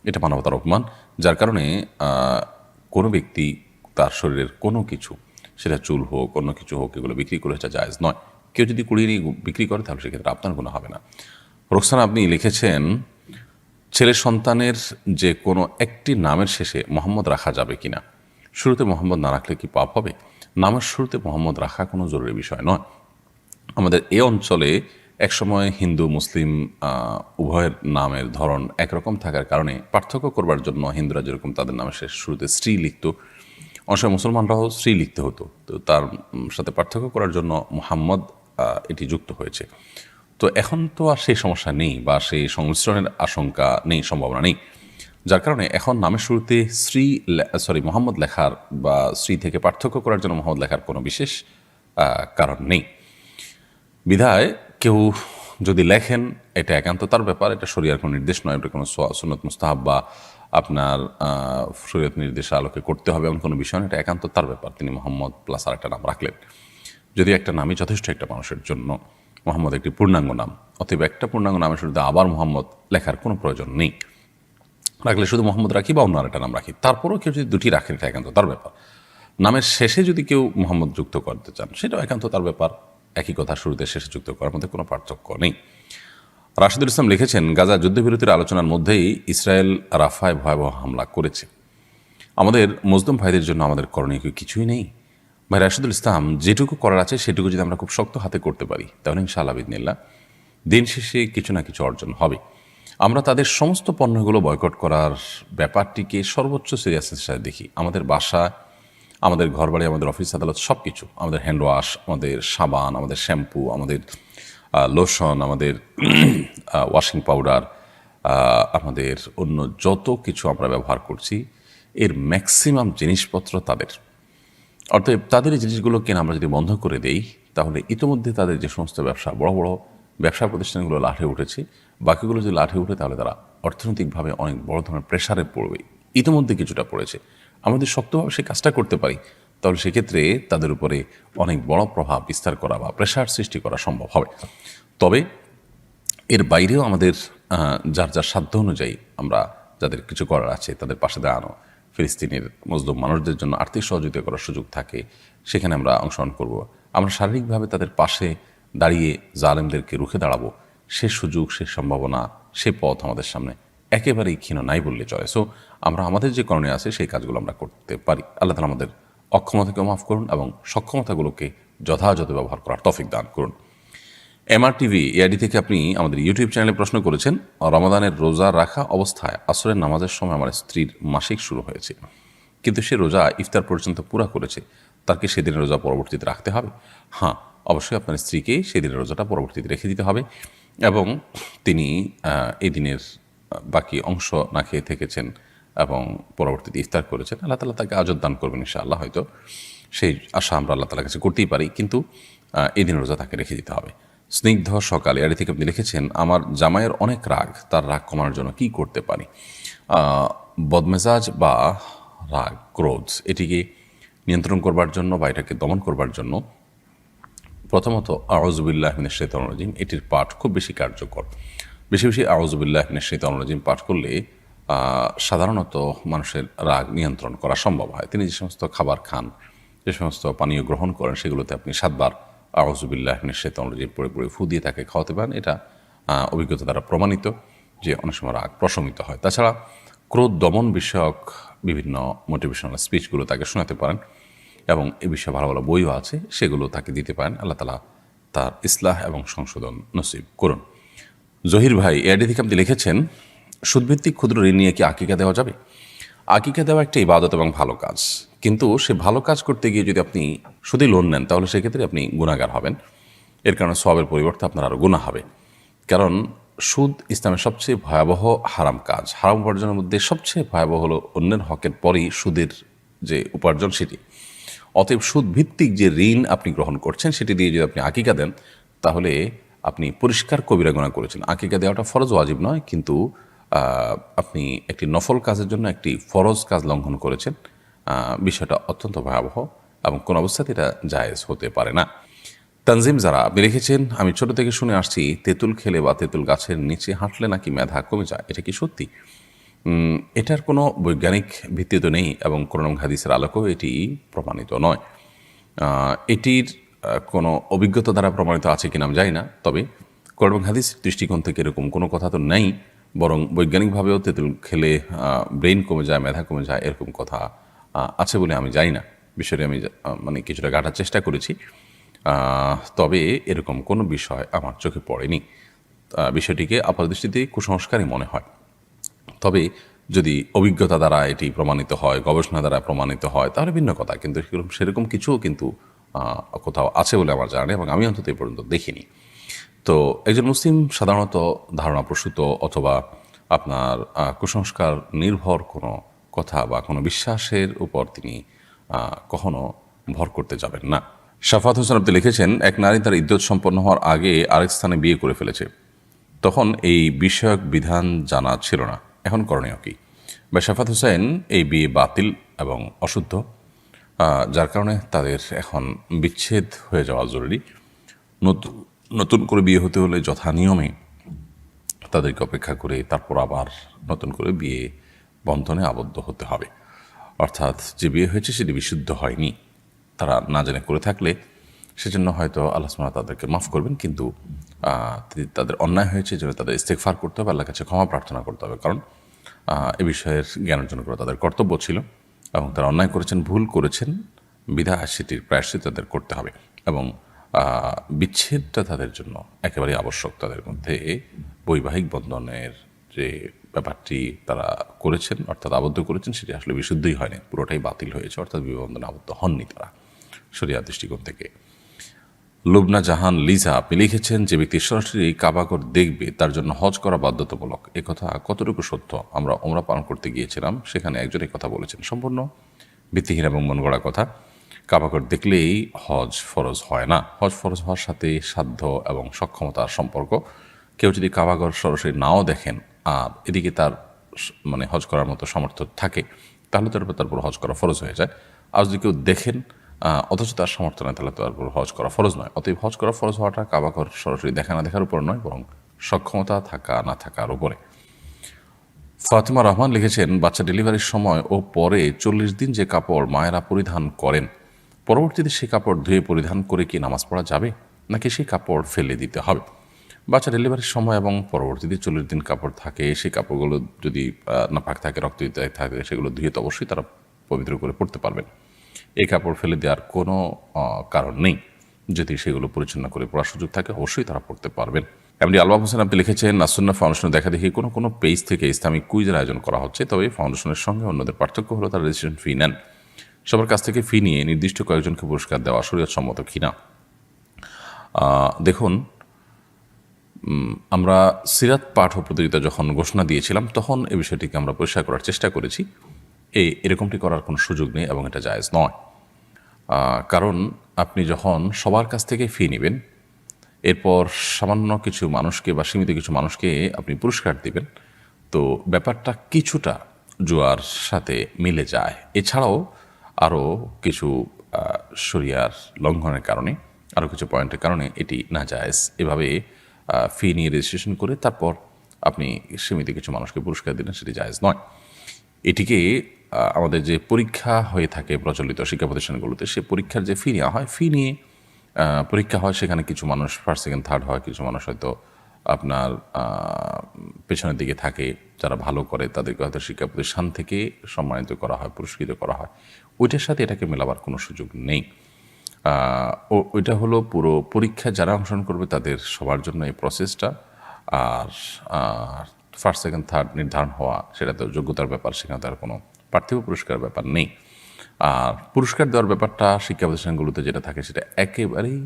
Speaker 2: এটা মানবতার অপমান। যার কারণে কোনো ব্যক্তি তার শরীরের কোনো কিছু, সেটা চুল হোক, অন্য কিছু হোক, এগুলো বিক্রি করে এটা জায়েজ নয়। কেউ যদি কুড়িয়ে নিয়ে বিক্রি করে তাহলে সেক্ষেত্রে আপনার গুনাহ হবে না। রোকসানা আপনি লিখেছেন, ছেলে সন্তানের যে কোনো একটি নামের শেষে মোহাম্মদ রাখা যাবে কিনা? শুরুতে মোহাম্মদ না রাখলে কি পাপ হবে? নামের শুরুতে মোহাম্মদ রাখা কোনো জরুরি বিষয় নয়। আমাদের এ অঞ্চলে একসময় হিন্দু মুসলিম উভয়ের নামের ধরন একরকম থাকার কারণে পার্থক্য করবার জন্য হিন্দুরা যেরকম তাদের নামের শেষ শুরুতে শ্রী লিখত, অনেক সময় মুসলমানরাও শ্রী লিখতে হতো। তো তার সাথে পার্থক্য করার জন্য মুহাম্মদ এটি যুক্ত হয়েছে। তো এখন তো আর সেই সমস্যা নেই বা সেই সংমিশ্রণের আশঙ্কা নেই, সম্ভাবনা নেই, যার কারণে এখন নামের শুরুতে মোহাম্মদ লেখার বা শ্রী থেকে পার্থক্য করার জন্য মোহাম্মদ লেখার কোনো বিশেষ কারণ নেই। বিধায় কেউ যদি লেখেন এটা একান্ত তার ব্যাপার, এটা শরীয়তের কোনো নির্দেশ নয়, এটা কোনো সুন্নত মুস্তাহাব বা আপনার শরীয়ত নির্দেশ আলোকে করতে হবে এমন কোনো বিষয় নয়, এটা একান্ত তার ব্যাপার। তিনি মোহাম্মদ প্লাস আর একটা নাম রাখলেন, যদি একটা নামই যথেষ্ট একটা মানুষের জন্য। মোহাম্মদ একটি পূর্ণাঙ্গ নাম, অতএব একটা পূর্ণাঙ্গ নামের শুরুতে আবার মোহাম্মদ লেখার কোনো প্রয়োজন নেই। রাখলে শুধু মোহাম্মদ রাখি বা অন্য আরেকটা নাম রাখি, তারপরেও কেউ যদি দুটি রাখেন এটা একান্ত তার ব্যাপার। নামের শেষে যদি কেউ মোহাম্মদ যুক্ত করতে চান সেটাও একান্ত তার ব্যাপার, একই কথা শুরুতে শেষে যুক্ত করার মধ্যে কোনো পার্থক্য নেই। রাশিদুল ইসলাম লিখেছেন, গাজা যুদ্ধবিরতির আলোচনার মধ্যেই ইসরায়েল রাফায় ভয়াবহ হামলা করেছে, আমাদের মজলুম ভাইদের জন্য আমাদের করণীয় কিছুই নেই। ভাই রাশিদুল ইসলাম, যেটুকু করার আছে সেটুকু যদি আমরা খুব শক্ত হাতে করতে পারি তাহলে ইনশাআল্লাহ বিদিনিল্লাহ দিন শেষে কিছু না কিছু অর্জন হবে। আমরা তাদের সমস্ত পণ্যগুলো বয়কট করার ব্যাপারটিকে সর্বোচ্চ সিরিয়াসনেস সাথে দেখি। আমাদের বাসা, আমাদের ঘরবাড়ি, আমাদের অফিস আদালত সব কিছু, আমাদের হ্যান্ড ওয়াশ, আমাদের সাবান, আমাদের শ্যাম্পু, আমাদের লোশন, আমাদের ওয়াশিং পাউডার, আমাদের অন্য যত কিছু আমরা ব্যবহার করছি এর ম্যাক্সিমাম জিনিসপত্র তাদের। অর্থাৎ তাদের এই জিনিসগুলো কেনা আমরা যদি বন্ধ করে দেই তাহলে ইতিমধ্যে তাদের যে সমস্ত ব্যবসা, বড় বড় ব্যবসা প্রতিষ্ঠানগুলো লাঠে উঠেছে, বাকিগুলো যদি লাঠে উঠে তাহলে তারা অর্থনৈতিকভাবে অনেক বড় ধরনের প্রেশারে পড়বে। ইতিমধ্যে কিছুটা পড়েছে। আমাদের শক্তভাবে সেই কাজটা করতে পারি তাহলে সেক্ষেত্রে তাদের উপরে অনেক বড় প্রভাব বিস্তার করা বা প্রেশার সৃষ্টি করা সম্ভব হবে। তবে এর বাইরেও আমাদের যার যার সাধ্য অনুযায়ী আমরা যাদের কিছু করার আছে তাদের পাশে দাঁড়ানো, ফিলিস্তিনের মজলুম মানুষদের জন্য আর্থিক সহযোগিতা করার সুযোগ থাকে সেখানে আমরা অংশগ্রহণ করব। আমরা শারীরিকভাবে তাদের পাশে দাঁড়িয়ে জালেমদেরকে রুখে দাঁড়াবো, সে সুযোগ, সে সম্ভাবনা, সে পথ আমাদের সামনে একেবারেই ক্ষীণ নাই বললে চলে। সো আমরা আমাদের যে করণীয় আছে সেই কাজগুলো আমরা করতে পারি। আল্লাহ তাআলা আমাদের অক্ষমতাকে মাফ করুন এবং সক্ষমতাগুলোকে যথাযথ ব্যবহার করার তৌফিক দান করুন। MRTV এআইডি থেকে আপনি আমাদের ইউটিউব চ্যানেলে প্রশ্ন করেছেন, রমাদানের রোজা রাখা অবস্থায় আসরের নামাজের সময় আমার স্ত্রীর মাসিক শুরু হয়েছে, কিন্তু সে রোজা ইফতার পর্যন্ত পুরা করেছে, তার কি সেদিনের রোজা পরবর্তীতে রাখতে হবে? হ্যাঁ, অবশ্যই আপনার স্ত্রীকে সেদিনের রোজাটা পরবর্তীতে রেখে দিতে হবে এবং তিনি এই দিনের বাকি অংশ না খেয়ে থেকেছেন এবং পরবর্তীতে ইফতার করেছেন, আল্লাহ তাআলা তাকে আজর দান করবেন ইনশাআল্লাহ। হয়তো সেই আশা আমরা আল্লাহ তাআলার কাছে করতেই পারি, কিন্তু এই দিনের রোজা তাকে রেখে দিতে হবে। স্নিগ্ধ সকালে এর থেকে আপনি লিখেছেন, আমার জামাইয়ের অনেক রাগ, তার রাগ কমানোর জন্য কি করতে পারি? বদমেজাজ বা রাগ, ক্রোধ, এটিকে নিয়ন্ত্রণ করবার জন্য বা এটাকে দমন করবার জন্য প্রথমত আউযু বিল্লাহি মিনাশ শাইতানির রাজিম এটির পাঠ খুব বেশি কার্যকর। বেশি বেশি আউযু বিল্লাহি মিনাশ শাইতানির রাজিম পাঠ করলে সাধারণত মানুষের রাগ নিয়ন্ত্রণ করা সম্ভব হয়। তিনি যে সমস্ত খাবার খান, যে সমস্ত পানীয় গ্রহণ করেন সেগুলোতে আপনি 7 বার আউযু বিল্লাহি মিনাশ শাইতানির রাজিম পড়ে পড়ে ফু দিয়ে তাকে খাওয়াতে পারেন। এটা অভিজ্ঞতা দ্বারা প্রমাণিত যে অনেক সময় রাগ প্রশমিত হয়। তাছাড়া ক্রোধ দমন বিষয়ক বিভিন্ন মোটিভেশনাল স্পিচগুলো তাকে শোনাতে পারেন এবং এ বিষয়ে ভালো ভালো বইও আছে, সেগুলো তাকে দিতে পারেন। আল্লাহ তাআলা তার ইসলাহ এবং সংশোধন নসিব করুন। জহির ভাই এআইডি থেকে আপনি লিখেছেন, সুদভিত্তিক ক্ষুদ্র ঋণ নিয়ে কি আকিকা দেওয়া যাবে? আকিকা দেওয়া একটা ইবাদত এবং ভালো কাজ, কিন্তু সে ভালো কাজ করতে গিয়ে যদি আপনি শুধু লোন নেন তাহলে সেক্ষেত্রে আপনি গুনাহগার হবেন। এর কারণে সওয়াবের পরিবর্তে আপনার আরও গুনাহ হবে। কারণ সুদ ইসলামের সবচেয়ে ভয়াবহ হারাম কাজ। হারাম উপার্জনের মধ্যে সবচেয়ে ভয়াবহ হলো অন্যের হকের পরেই সুদের যে উপার্জন সেটি। অতএব সুদ ভিত্তিক যে ঋণ আপনি গ্রহণ করছেন সেটি দিয়ে যদি আপনি আকিকা দেন তাহলে আপনি পরিষ্কার কবিরা গুনাহ করেছেন। আকিকা দেওয়াটা ফরজ ওয়াজিব নয়, কিন্তু আপনি একটি নফল কাজের জন্য একটি ফরজ কাজ লঙ্ঘন করেছেন। বিষয়টা অত্যন্ত ভয়াবহ এবং কোন অবস্থাতে এটা জায়েজ হতে পারে না। তানজিম যারা আপনি লিখেছেন, আমি ছোট থেকে শুনে আসছি তেঁতুল খেলে বা তেঁতুল গাছের নিচে হাঁটলে নাকি মেধা কমে যায়, এটা কি সত্যি? এটার কোনো বৈজ্ঞানিক ভিত্তি তো নেই এবং কোরআন হাদিসের আলোকেও এটি প্রমাণিত নয়। এটির কোনো অভিজ্ঞতা দ্বারা প্রমাণিত আছে কিনা আমি জানি না, তবে কোরআন হাদিস দৃষ্টিকোণ থেকে এরকম কোনো কথা তো নেই, বরং বৈজ্ঞানিকভাবেও তেঁতুল খেলে ব্রেন কমে যায়, মেধা কমে যায় এরকম কথা আছে বলে আমি জানি না। বিষয়টি আমি কিছুটা ঘাটার চেষ্টা করেছি। তবে এরকম কোনো বিষয় আমার চোখে পড়েনি। বিষয়টিকে আপাতদৃষ্টিতে কুসংস্কারই মনে হয়। তবে যদি অভিজ্ঞতা দ্বারা এটি প্রমাণিত হয়, গবেষণা দ্বারা প্রমাণিত হয়, তাহলে ভিন্ন কথা। কিন্তু সেরকম কিছুও কিন্তু কোথাও আছে বলে আমার জানা নেই, এবং আমি অন্তত এ পর্যন্ত দেখিনি। তো একজন মুসলিম সাধারণত ধারণাপ্রসূত অথবা আপনার কুসংস্কার নির্ভর কোনো কথা বা কোনো বিশ্বাসের উপর তিনি কখনো ভর করতে যাবেন না। শাফাত হোসেন আপনি লিখেছেন, এক নারী তার ইদ্যত সম্পন্ন হওয়ার আগে আরেক স্থানে বিয়ে করে ফেলেছে, তখন এই বিষয়ক বিধান জানা ছিল না, এখন করণীয় কি? বা শাফাত হোসেন, এই বিয়ে বাতিল এবং অশুদ্ধ, যার কারণে তাদের এখন বিচ্ছেদ হয়ে যাওয়া জরুরি। নতুন করে বিয়ে হতে হলে যথা নিয়মে তাদেরকে অপেক্ষা করে তারপর আবার নতুন করে বিয়ে বন্ধনে আবদ্ধ হতে হবে। অর্থাৎ যে বিয়ে হয়েছে সেটি বিশুদ্ধ হয়নি, তারা না জেনে করে থাকলে সেজন্য হয়তো আল্লাহ সুবহানাহু ওয়া তাআলা তাদেরকে মাফ করবেন, কিন্তু তাদের অন্যায় হয়েছে যেন তাদের ইস্তেগফার করতে হবে, আল্লাহর কাছে ক্ষমা প্রার্থনা করতে হবে, কারণ এ বিষয়ের জ্ঞান অর্জন করা তাদের কর্তব্য ছিল এবং তারা অন্যায় করেছেন, ভুল করেছেন, বিধায় সেটির প্রায়শ্চিত্ত তাদের করতে হবে। এবং বিচ্ছেদটা তাদের জন্য একেবারেই আবশ্যক। তাদের মধ্যে বৈবাহিক বন্ধনের যে ব্যাপারটি তারা করেছেন, অর্থাৎ আবদ্ধ করেছেন, সেটি আসলে বিশুদ্ধই হয়নি, পুরোটাই বাতিল হয়েছে, অর্থাৎ বিবাহ বন্ধনে আবদ্ধ হননি তারা শরিয়ার দৃষ্টিকোণ থেকে। লুবনা জাহান লিজা আপনি লিখেছেন, যে ব্যক্তি সরাসরি কাবাঘর দেখবে তার জন্য হজ করা বাধ্যতামূলক, এ কথা কতটুকু সত্য? আমরা ওমরা পালন করতে গিয়েছিলাম, সেখানে একজন এই কথা বলেছেন। সম্পূর্ণ ভিত্তিহীন এবং মন গড়া কথা। কাবাঘর দেখলেই হজ ফরজ হয় না। হজ ফরজ হওয়ার সাথে সাধ্য এবং সক্ষমতার সম্পর্ক। কেউ যদি কাবাঘর সরাসরি নাও দেখেন আর এদিকে তার মানে হজ করার মতো সামর্থ্য থাকে, তাহলে তার উপর হজ করা ফরজ হয়ে যায়। আর যদি কেউ দেখেন অথচ তার সামর্থ্য নয়, তাহলে তার উপর হজ করা ফরজ নয়। অতএব হজ করা ফরজ হওয়াটা কাবাঘর সরাসরি দেখা না দেখার উপর নয়, বরং সক্ষমতা থাকা না থাকার উপরে। ফাতিমা রহমান লিখেছেন, বাচ্চা ডেলিভারির সময় ও পরে 40 দিন যে কাপড় মায়েরা পরিধান করেন, পরবর্তীতে সেই কাপড় ধুয়ে পরিধান করে কি নামাজ পড়া যাবে, নাকি সেই কাপড় ফেলে দিতে হবে? বাচ্চা ডেলিভারির সময় এবং পরবর্তীতে 40 দিন কাপড় থাকে, সেই কাপড়গুলো যদি নাপাক থাকে, রক্ত থাকে, সেগুলো ধুয়ে তো অবশ্যই তারা পবিত্র করে পড়তে পারবেন। এই কাপড় ফেলে দেওয়ার কোনো কারণ নেই। যদি সেগুলো পরিচ্ছন্ন করে পড়ার সুযোগ থাকে, অবশ্যই তারা পড়তে পারবেন। এমনি আলবাব হোসেন আপনি লিখেছেন, আসুন্নাহ ফাউন্ডেশনে দেখা দেখি কোনো পেজ থেকে ইসলামিক কুইজের আয়োজন করা হচ্ছে, তবে ফাউন্ডেশনের সঙ্গে অন্যদের পার্থক্য হলো তারা রেজিস্ট্রেশন ফি নেন। সবার কাছ থেকে ফি নিয়ে নির্দিষ্ট কয়েকজনকে পুরস্কার দেওয়া শরীয়ত সম্মত কিনা? দেখুন, আমরা সিরাত পাঠ প্রতিযোগিতা যখন ঘোষণা দিয়েছিলাম, তখন এই বিষয়টিকে আমরা পরিষ্কার করার চেষ্টা করেছি। এরকমটি করার কোনো সুযোগ নেই এবং এটা জায়েজ নয়। কারণ আপনি যখন সবার কাছ থেকে ফি নেবেন, এরপর সামান্য কিছু মানুষকে বা সীমিত কিছু মানুষকে আপনি পুরস্কার দিবেন, তো ব্যাপারটা কিছুটা জুয়ার সাথে মিলে যায়। এছাড়াও আরও কিছু শরিয়ার লঙ্ঘনের কারণে, আরও কিছু পয়েন্টের কারণে এটি নাজায়েজ। এভাবে ফি নিয়ে রেজিস্ট্রেশন করে তারপর আপনি সীমিত কিছু মানুষকে পুরস্কার দিলেন, সেটি জায়েজ নয়। এটিকে আমাদের যে পরীক্ষা হয়ে থাকে প্রচলিত শিক্ষা প্রতিষ্ঠানগুলোতে, সে পরীক্ষার যে ফি নেওয়া হয়, ফি নিয়ে পরীক্ষা হয়, সেখানে কিছু মানুষ ফার্স্ট সেকেন্ড থার্ড হয়, কিছু মানুষ হয়তো আপনার পেছনের দিকে থাকে, যারা ভালো করে তাদেরকে হয়তো শিক্ষা প্রতিষ্ঠান থেকে সম্মানিত করা হয়, পুরস্কৃত করা হয়। ওইটার সাথে এটাকে মেলাবার কোনো সুযোগ নেই। ওইটা হলো পুরো পরীক্ষা যারা অংশগ্রহণ করবে তাদের সবার জন্য এই প্রসেসটা। আর ফার্স্ট সেকেন্ড থার্ড নির্ধারণ হওয়া, সেটা তো যোগ্যতার ব্যাপার, সেখানে তার কোনো পার্থিব পুরস্কারের ব্যাপার নেই। আর পুরস্কার দেওয়ার ব্যাপারটা শিক্ষা প্রতিষ্ঠানগুলোতে যেটা থাকে, সেটা একেবারেই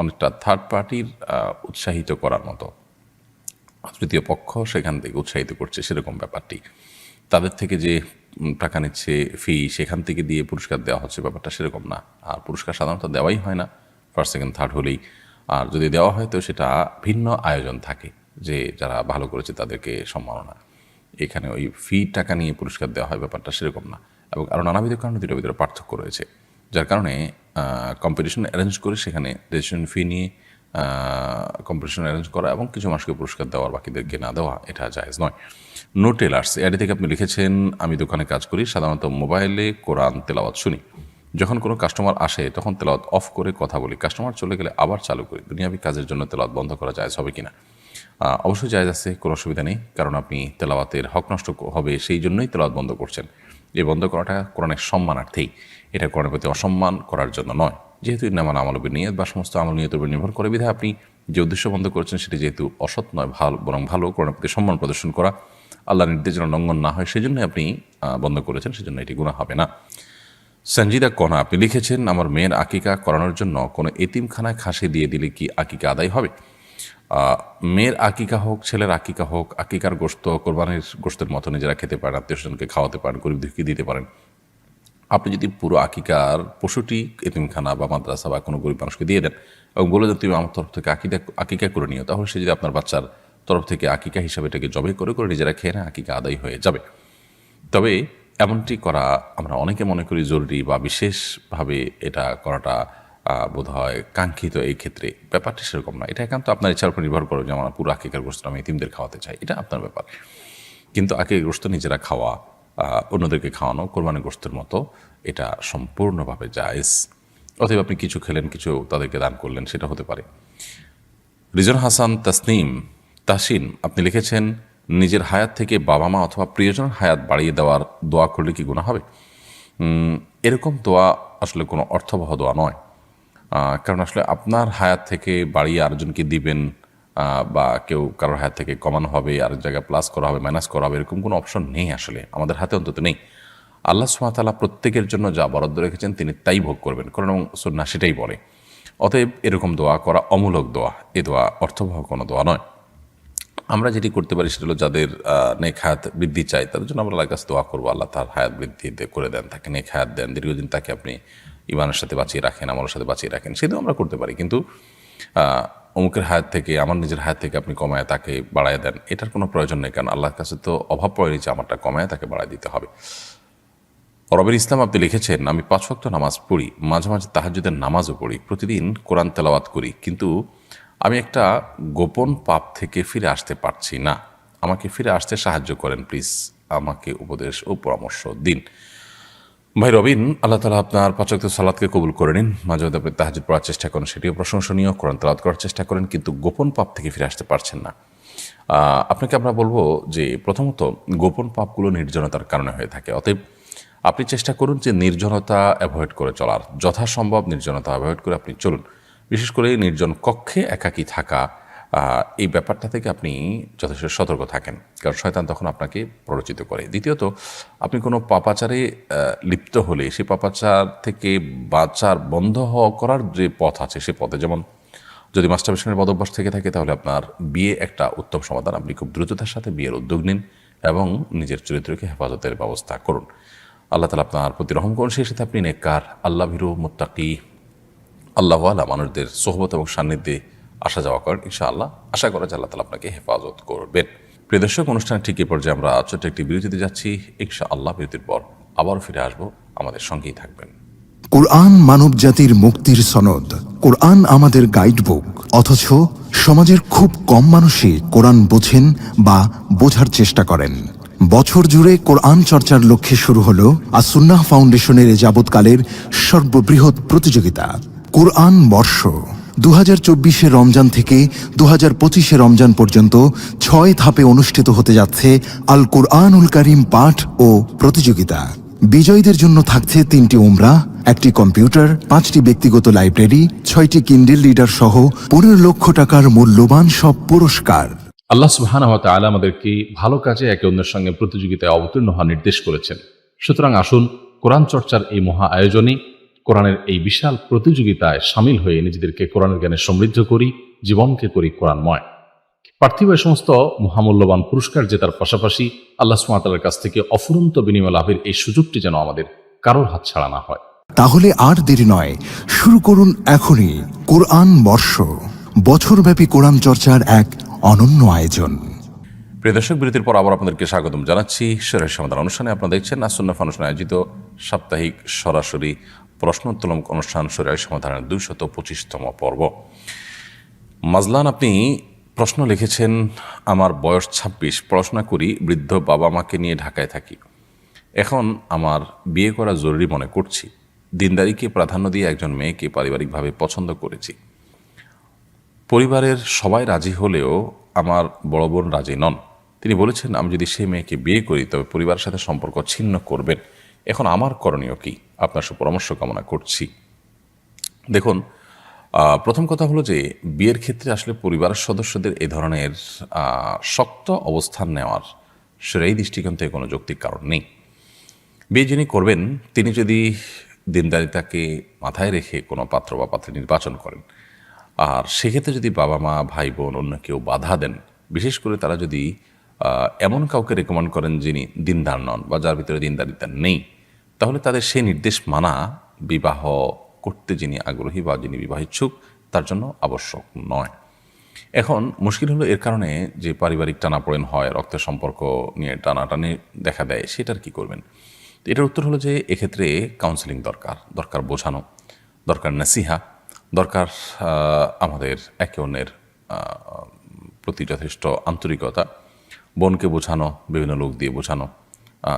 Speaker 2: অনেকটা থার্ড পার্টির উৎসাহিত করার মতো। তৃতীয় পক্ষ সেখান থেকে উৎসাহিত করছে, সেরকম ব্যাপারটি। তাদের থেকে যে টাকা নিচ্ছে ফি, সেখান থেকে দিয়ে পুরস্কার দেওয়া হচ্ছে, ব্যাপারটা সেরকম না। আর পুরস্কার সাধারণত দেওয়াই হয় না ফার্স্ট সেকেন্ড থার্ড হলেই। আর যদি দেওয়া হয় তো সেটা ভিন্ন আয়োজন থাকে, যে যারা ভালো করেছে তাদেরকে সম্মাননা। এখানে ওই ফি টাকা নিয়ে পুরস্কার দেওয়া হয়, ব্যাপারটা সেরকম না। এবং আরও নানাবিধ কারণে দুটোর ভিতরে পার্থক্য রয়েছে, যার কারণে কম্পিটিশন অ্যারেঞ্জ করে সেখানে রেজিস্ট্রেশন ফি নিয়ে কম্পিটিশন অ্যারেঞ্জ করা এবং কিছু মানুষকে পুরস্কার দেওয়ার বাকিদেরকে না দেওয়া, এটা জায়েজ নয়। নো টেলার্স এআডি থেকে আপনি লিখেছেন, আমি দোকানে কাজ করি, সাধারণত মোবাইলে কোরআন তেলাওয়াত শুনি। যখন কোনো কাস্টমার আসে তখন তেলাওয়াত অফ করে কথা বলি, কাস্টমার চলে গেলে আবার চালু করি। দুনিয়াবি কাজের জন্য তেলাওয়াত বন্ধ করা জায়েজ হবে কিনা? অবশ্যই জায়েজ আছে, কোনো অসুবিধা নেই, কারণ আপনি তেলাওয়াতের হক নষ্ট হবে সেই জন্যই তেলাওয়াত বন্ধ করছেন। এই বন্ধ করাটা কোরআনের সম্মানার্থেই, এটা কোরআনের প্রতি অসম্মান করার জন্য নয়। যেহেতু ইন্নামাল আমালু বিন্নিয়াত বা সমস্ত আমল নিয়তের উপর নির্ভর করে বিধায় আপনি যে উদ্দেশ্য বন্ধ করেছেন সেটি যেহেতু অসৎ নয়, বরং ভালো, কোরআনের প্রতি সম্মান প্রদর্শন করা, আল্লাহর নির্দেশ যেন লঙ্ঘন না হয় সেজন্যই আপনি বন্ধ করেছেন, সেজন্য এটি গুনাহ হবে না। সঞ্জিদা কনা আপনি লিখেছেন, আমার মেয়ের আকিকা করানোর জন্য কোনো এতিমখানায় খাসি দিয়ে দিলে কি আকিকা আদায় হবে? মেয়ের আকিকা হোক, ছেলের আকিকা হোক, আকিকার গোশত কোরবানির গোশতের মতো নিজেরা খেতে পারেন, আত্মীয় স্বজনকে খাওয়াতে পারেন, গরিব দুঃখীকে দিতে পারেন। আপনি যদি পুরো আকিকার পশুটি এতিমখানা বা মাদ্রাসা বা কোনো গরিব মানুষকে দিয়ে দেন এবং বলে দেন তুমি আমার তরফ থেকে আকিকা করে নিও, তাহলে সে যদি আপনার বাচ্চার তরফ থেকে আকিকা হিসাবে এটাকে জবে করে নিজেরা খেয়ে নেয়, আকিকা আদায় হয়ে যাবে। তবে এমনটি করা আমরা অনেকে মনে করি জরুরি বা বিশেষভাবে এটা করাটা বোধ হয় কাঙ্ক্ষিত। এই ক্ষেত্রে ব্যাপারটা সেরকম না। এটা একান্ত আপনার ইচ্ছার উপর নির্ভর করে যে আমার পুরো আকিকার গোশত আমি এতিমদের খাওয়াতে চাই, এটা আপনার ব্যাপার। কিন্তু আকিকার গোশত নিজেরা খাওয়া, অন্যদেরকে খাওয়ানো কোরবানির গোশতের মতো, এটা সম্পূর্ণভাবে জায়েজ। অতএব আপনি কিছু খেলেন, কিছু তাদেরকে দান করলেন, সেটা হতে পারে। রিজন হাসান তাসিন আপনি লিখেছেন, নিজের হায়াত থেকে বাবা মা অথবা প্রিয়জনের হায়াত বাড়িয়ে দেওয়ার দোয়া করলে কি গুনাহ হবে? এরকম দোয়া আসলে কোনো অর্থবহ দোয়া নয়। কারণ আসলে আপনার হায়াত থেকে বাড়িয়ে আরেকজনকে দিবেন বা কেউ কারোর হায়াত থেকে কমানো হবে, আরেক জায়গায় প্লাস করা হবে, মাইনাস করা হবে, এরকম কোনো অপশন নেই, আসলে আমাদের হাতে অন্তত নেই। আল্লাহ সুবহানাহু ওয়া তাআলা প্রত্যেকের জন্য যা বরাদ্দ রেখেছেন তিনি তাই ভোগ করবেন, কারণ সুন্নাহ সেটাই বলে। অতএব এরকম দোয়া করা অমূলক দোয়া, এ দোয়া অর্থবহ কোনো দোয়া নয়। আমরা যেটি করতে পারি সেটা হলো যাদের নেক হায়াত বৃদ্ধি চাই তাদের জন্য আমরা আল্লাহর কাছে দোয়া করবো, আল্লাহ তার হায়াত বৃদ্ধি করে দেন, তাকে নেক হায়াত দেন, দীর্ঘদিন তাকে আপনি ইমানের সাথে বাঁচিয়ে রাখেন, আমলের সাথে বাঁচিয়ে রাখেন, সেটাও আমরা করতে পারি। কিন্তু অমুকের হায়াত থেকে, আমার নিজের হায়াত থেকে আপনি কমায় তাকে বাড়ায় দেন, এটার কোনো প্রয়োজন নেই। কারণ আল্লাহর কাছে তো অভাব পড়েনি যে আমারটা কমায় তাকে বাড়ায় দিতে হবে। রবির ইসলাম আপনি লিখেছেন, আমি 5 ওয়াক্ত নামাজ পড়ি, মাঝে মাঝে তাহাজ্জুদের নামাজও পড়ি, প্রতিদিন কোরআন তেলাওয়াত করি, কিন্তু আমি একটা গোপন পাপ থেকে ফিরে আসতে পারছি না। আমাকে ফিরে আসতে সাহায্য করেন প্লিজ, আমাকে উপদেশ ও পরামর্শ দিন। ভাই রবিন, আল্লাহ তাআলা আপনার 5 ওয়াক্ত সালাতকে কবুল করে নিন। মাঝে মাঝে আপনি তাহাজ্জুদ পড়ার চেষ্টা করেন, সেটিও প্রশংসনীয়, কোরআন তেলাওয়াত করার চেষ্টা করেন, কিন্তু গোপন পাপ থেকে ফিরে আসতে পারছেন না। আপনাকে আমরা বলবো যে প্রথমত গোপন পাপগুলো নির্জনতার কারণে হয়ে থাকে। অতএব আপনি চেষ্টা করুন যে নির্জনতা অ্যাভয়েড করে চলার, যথাসম্ভব নির্জনতা অ্যাভয়েড করে আপনি চলুন। বিশেষ করে নির্জন কক্ষে একাকী থাকা, এই ব্যাপারটা থেকে আপনি যথেষ্ট সতর্ক থাকেন, কারণ শয়তান তখন আপনাকে প্ররোচিত করে। দ্বিতীয়ত, আপনি কোনো পাপাচারে লিপ্ত হলে সেই পাপাচার থেকে বাঁচার বন্ধ করার যে পথ আছে সে পথে, যেমন যদি মাস্টারবেশনের বদভ্যাস থেকে থাকে তাহলে আপনার বিয়ে একটা উত্তম সমাধান। আপনি খুব দ্রুততার সাথে বিয়ের উদ্যোগ নিন এবং নিজের চরিত্রকে হেফাজতের ব্যবস্থা করুন। আল্লাহ তাআলা আপনার প্রতি রহম করুন। সেই সাথে আপনি নেককার, আল্লাহ ভীরু, মুত্তাকি, আল্লাহওয়ালা মানুষদের সোহবত এবং সান্নিধ্যে আসা যাওয়া করেন। ইনশাআল্লাহ আশা করা যায় আল্লাহ তাআলা আপনাকে হেফাজত করবেন। প্রিয় দর্শক, অনুষ্ঠান ঠিক এই পর্যায়ে আমরা ছোট্ট একটি বিরতিতে যাচ্ছি। ইনশাআল্লাহ বিরতির পর আবারও ফিরে আসবো, আমাদের সঙ্গেই থাকবেন।
Speaker 3: কোরআন মানব জাতির মুক্তির সনদ, কোরআন আমাদের গাইডবুক। অথচ সমাজের খুব কম মানুষই কোরআন বোঝেন বা বোঝার চেষ্টা করেন। বছর জুড়ে কোরআন চর্চার লক্ষ্যে শুরু হলো আস-সুন্নাহ ফাউন্ডেশনের যাবৎকালের সর্ববৃহৎ প্রতিযোগিতা কোরআন বর্ষ। 2024 রমজান থেকে 2025 রমজান পর্যন্ত 6 ধাপে অনুষ্ঠিত হতে যাচ্ছে আল কুরআনুল কারীম পাঠ ও প্রতিযোগিতা। বিজয়ীদের জন্য থাকছে 3টি উমরা, 1টি কম্পিউটার, 5টি ব্যক্তিগত লাইব্রেরি, 6টি কিন্ডেল রিডার সহ 15 লক্ষ টাকার মূল্যবান সব পুরস্কার।
Speaker 2: আল্লাহ সুবহানাহু ওয়া তাআলা আমাদেরকে ভালো কাজে একে অন্যের সঙ্গে প্রতিযোগিতায় অবতীর্ণ হওয়ার নির্দেশ করেছেন। সুতরাং আসুন কোরআন চর্চার এই মহা আয়োজনে, কোরআনের এই বিশাল প্রতিযোগিতায় সামিল হয়ে নিজেদেরকে কোরআনের জ্ঞানে সমৃদ্ধ করি, জীবনকে করি কোরআনময়। পার্থিব সমস্ত মহামূল্যবান পুরস্কার জেতার পাশাপাশি আল্লাহ সুবহানাহু ওয়া তাআলার কাছ থেকে অফুরন্ত বিনিময় লাভের এই সুযোগটি যেন আমাদের কারোর হাত ছাড়া না হয়।
Speaker 3: তাহলে আর দেরি নয়, শুরু করুন এখনই কোরআন বর্ষ, বছরব্যাপী কোরআন চর্চার এক অনন্য আয়োজন।
Speaker 2: প্রিয় দর্শক, বিরতির পর আবার আপনাদেরকে স্বাগতম জানাচ্ছি শরীয়ত সমাধান অনুষ্ঠানে। আপনারা দেখছেন আস-সুন্নাহ ফাউন্ডেশন আয়োজিত সাপ্তাহিক সরাসরি প্রশ্নোত্তোলক অনুষ্ঠান শরীয়ত সমাধানের 225তম পর্ব। মাজলান আপনি প্রশ্ন লিখেছেন, আমার বয়স 26, পড়াশোনা করি, বৃদ্ধ বাবা মাকে নিয়ে ঢাকায় থাকি। এখন আমার বিয়ে করা জরুরি মনে করছি। দিনদারিকে প্রাধান্য দিয়ে একজন মেয়েকে পারিবারিকভাবে পছন্দ করেছি। পরিবারের সবাই রাজি হলেও আমার বড় বোন রাজি নন। তিনি বলেছেন আমি যদি সেই মেয়েকে বিয়ে করি তবে পরিবারের সাথে সম্পর্ক ছিন্ন করবেন। এখন আমার করণীয় কি, আপনার সুপরামর্শ কামনা করছি। দেখুন, প্রথম কথা হলো যে বিয়ের ক্ষেত্রে আসলে পরিবারের সদস্যদের এ ধরনের শক্ত অবস্থান নেওয়ার সেই দৃষ্টিকোণ থেকে কোনো যৌক্তিক কারণ নেই। বিয়ে যিনি করবেন তিনি যদি দিনদারিতাকে মাথায় রেখে কোনো পাত্র বা পাত্রী নির্বাচন করেন, আর সেক্ষেত্রে যদি বাবা মা ভাই বোন অন্য কেউ বাধা দেন, বিশেষ করে তারা যদি এমন কাউকে রেকমেন্ড করেন যিনি দিনদার নন বা যার ভিতরে দিনদারিতা নেই, তাহলে তাদের সেই নির্দেশ মানা বিবাহ করতে যিনি আগ্রহী বা যিনি বিবাহ ইচ্ছুক তার জন্য আবশ্যক নয়। এখন মুশকিল হলো এর কারণে যে পারিবারিক টানাপোড়েন হয়, রক্তের সম্পর্ক নিয়ে টানাটানি দেখা দেয়, সেটার কি করবেন? এটার উত্তর হলো যে এক্ষেত্রে কাউন্সেলিং দরকার বোঝানো, দরকার নাসিহা, দরকার আমাদের একে অন্যের প্রতি যথেষ্ট আন্তরিকতা, বোনকে বোঝানো, বিভিন্ন লোক দিয়ে বোঝানো,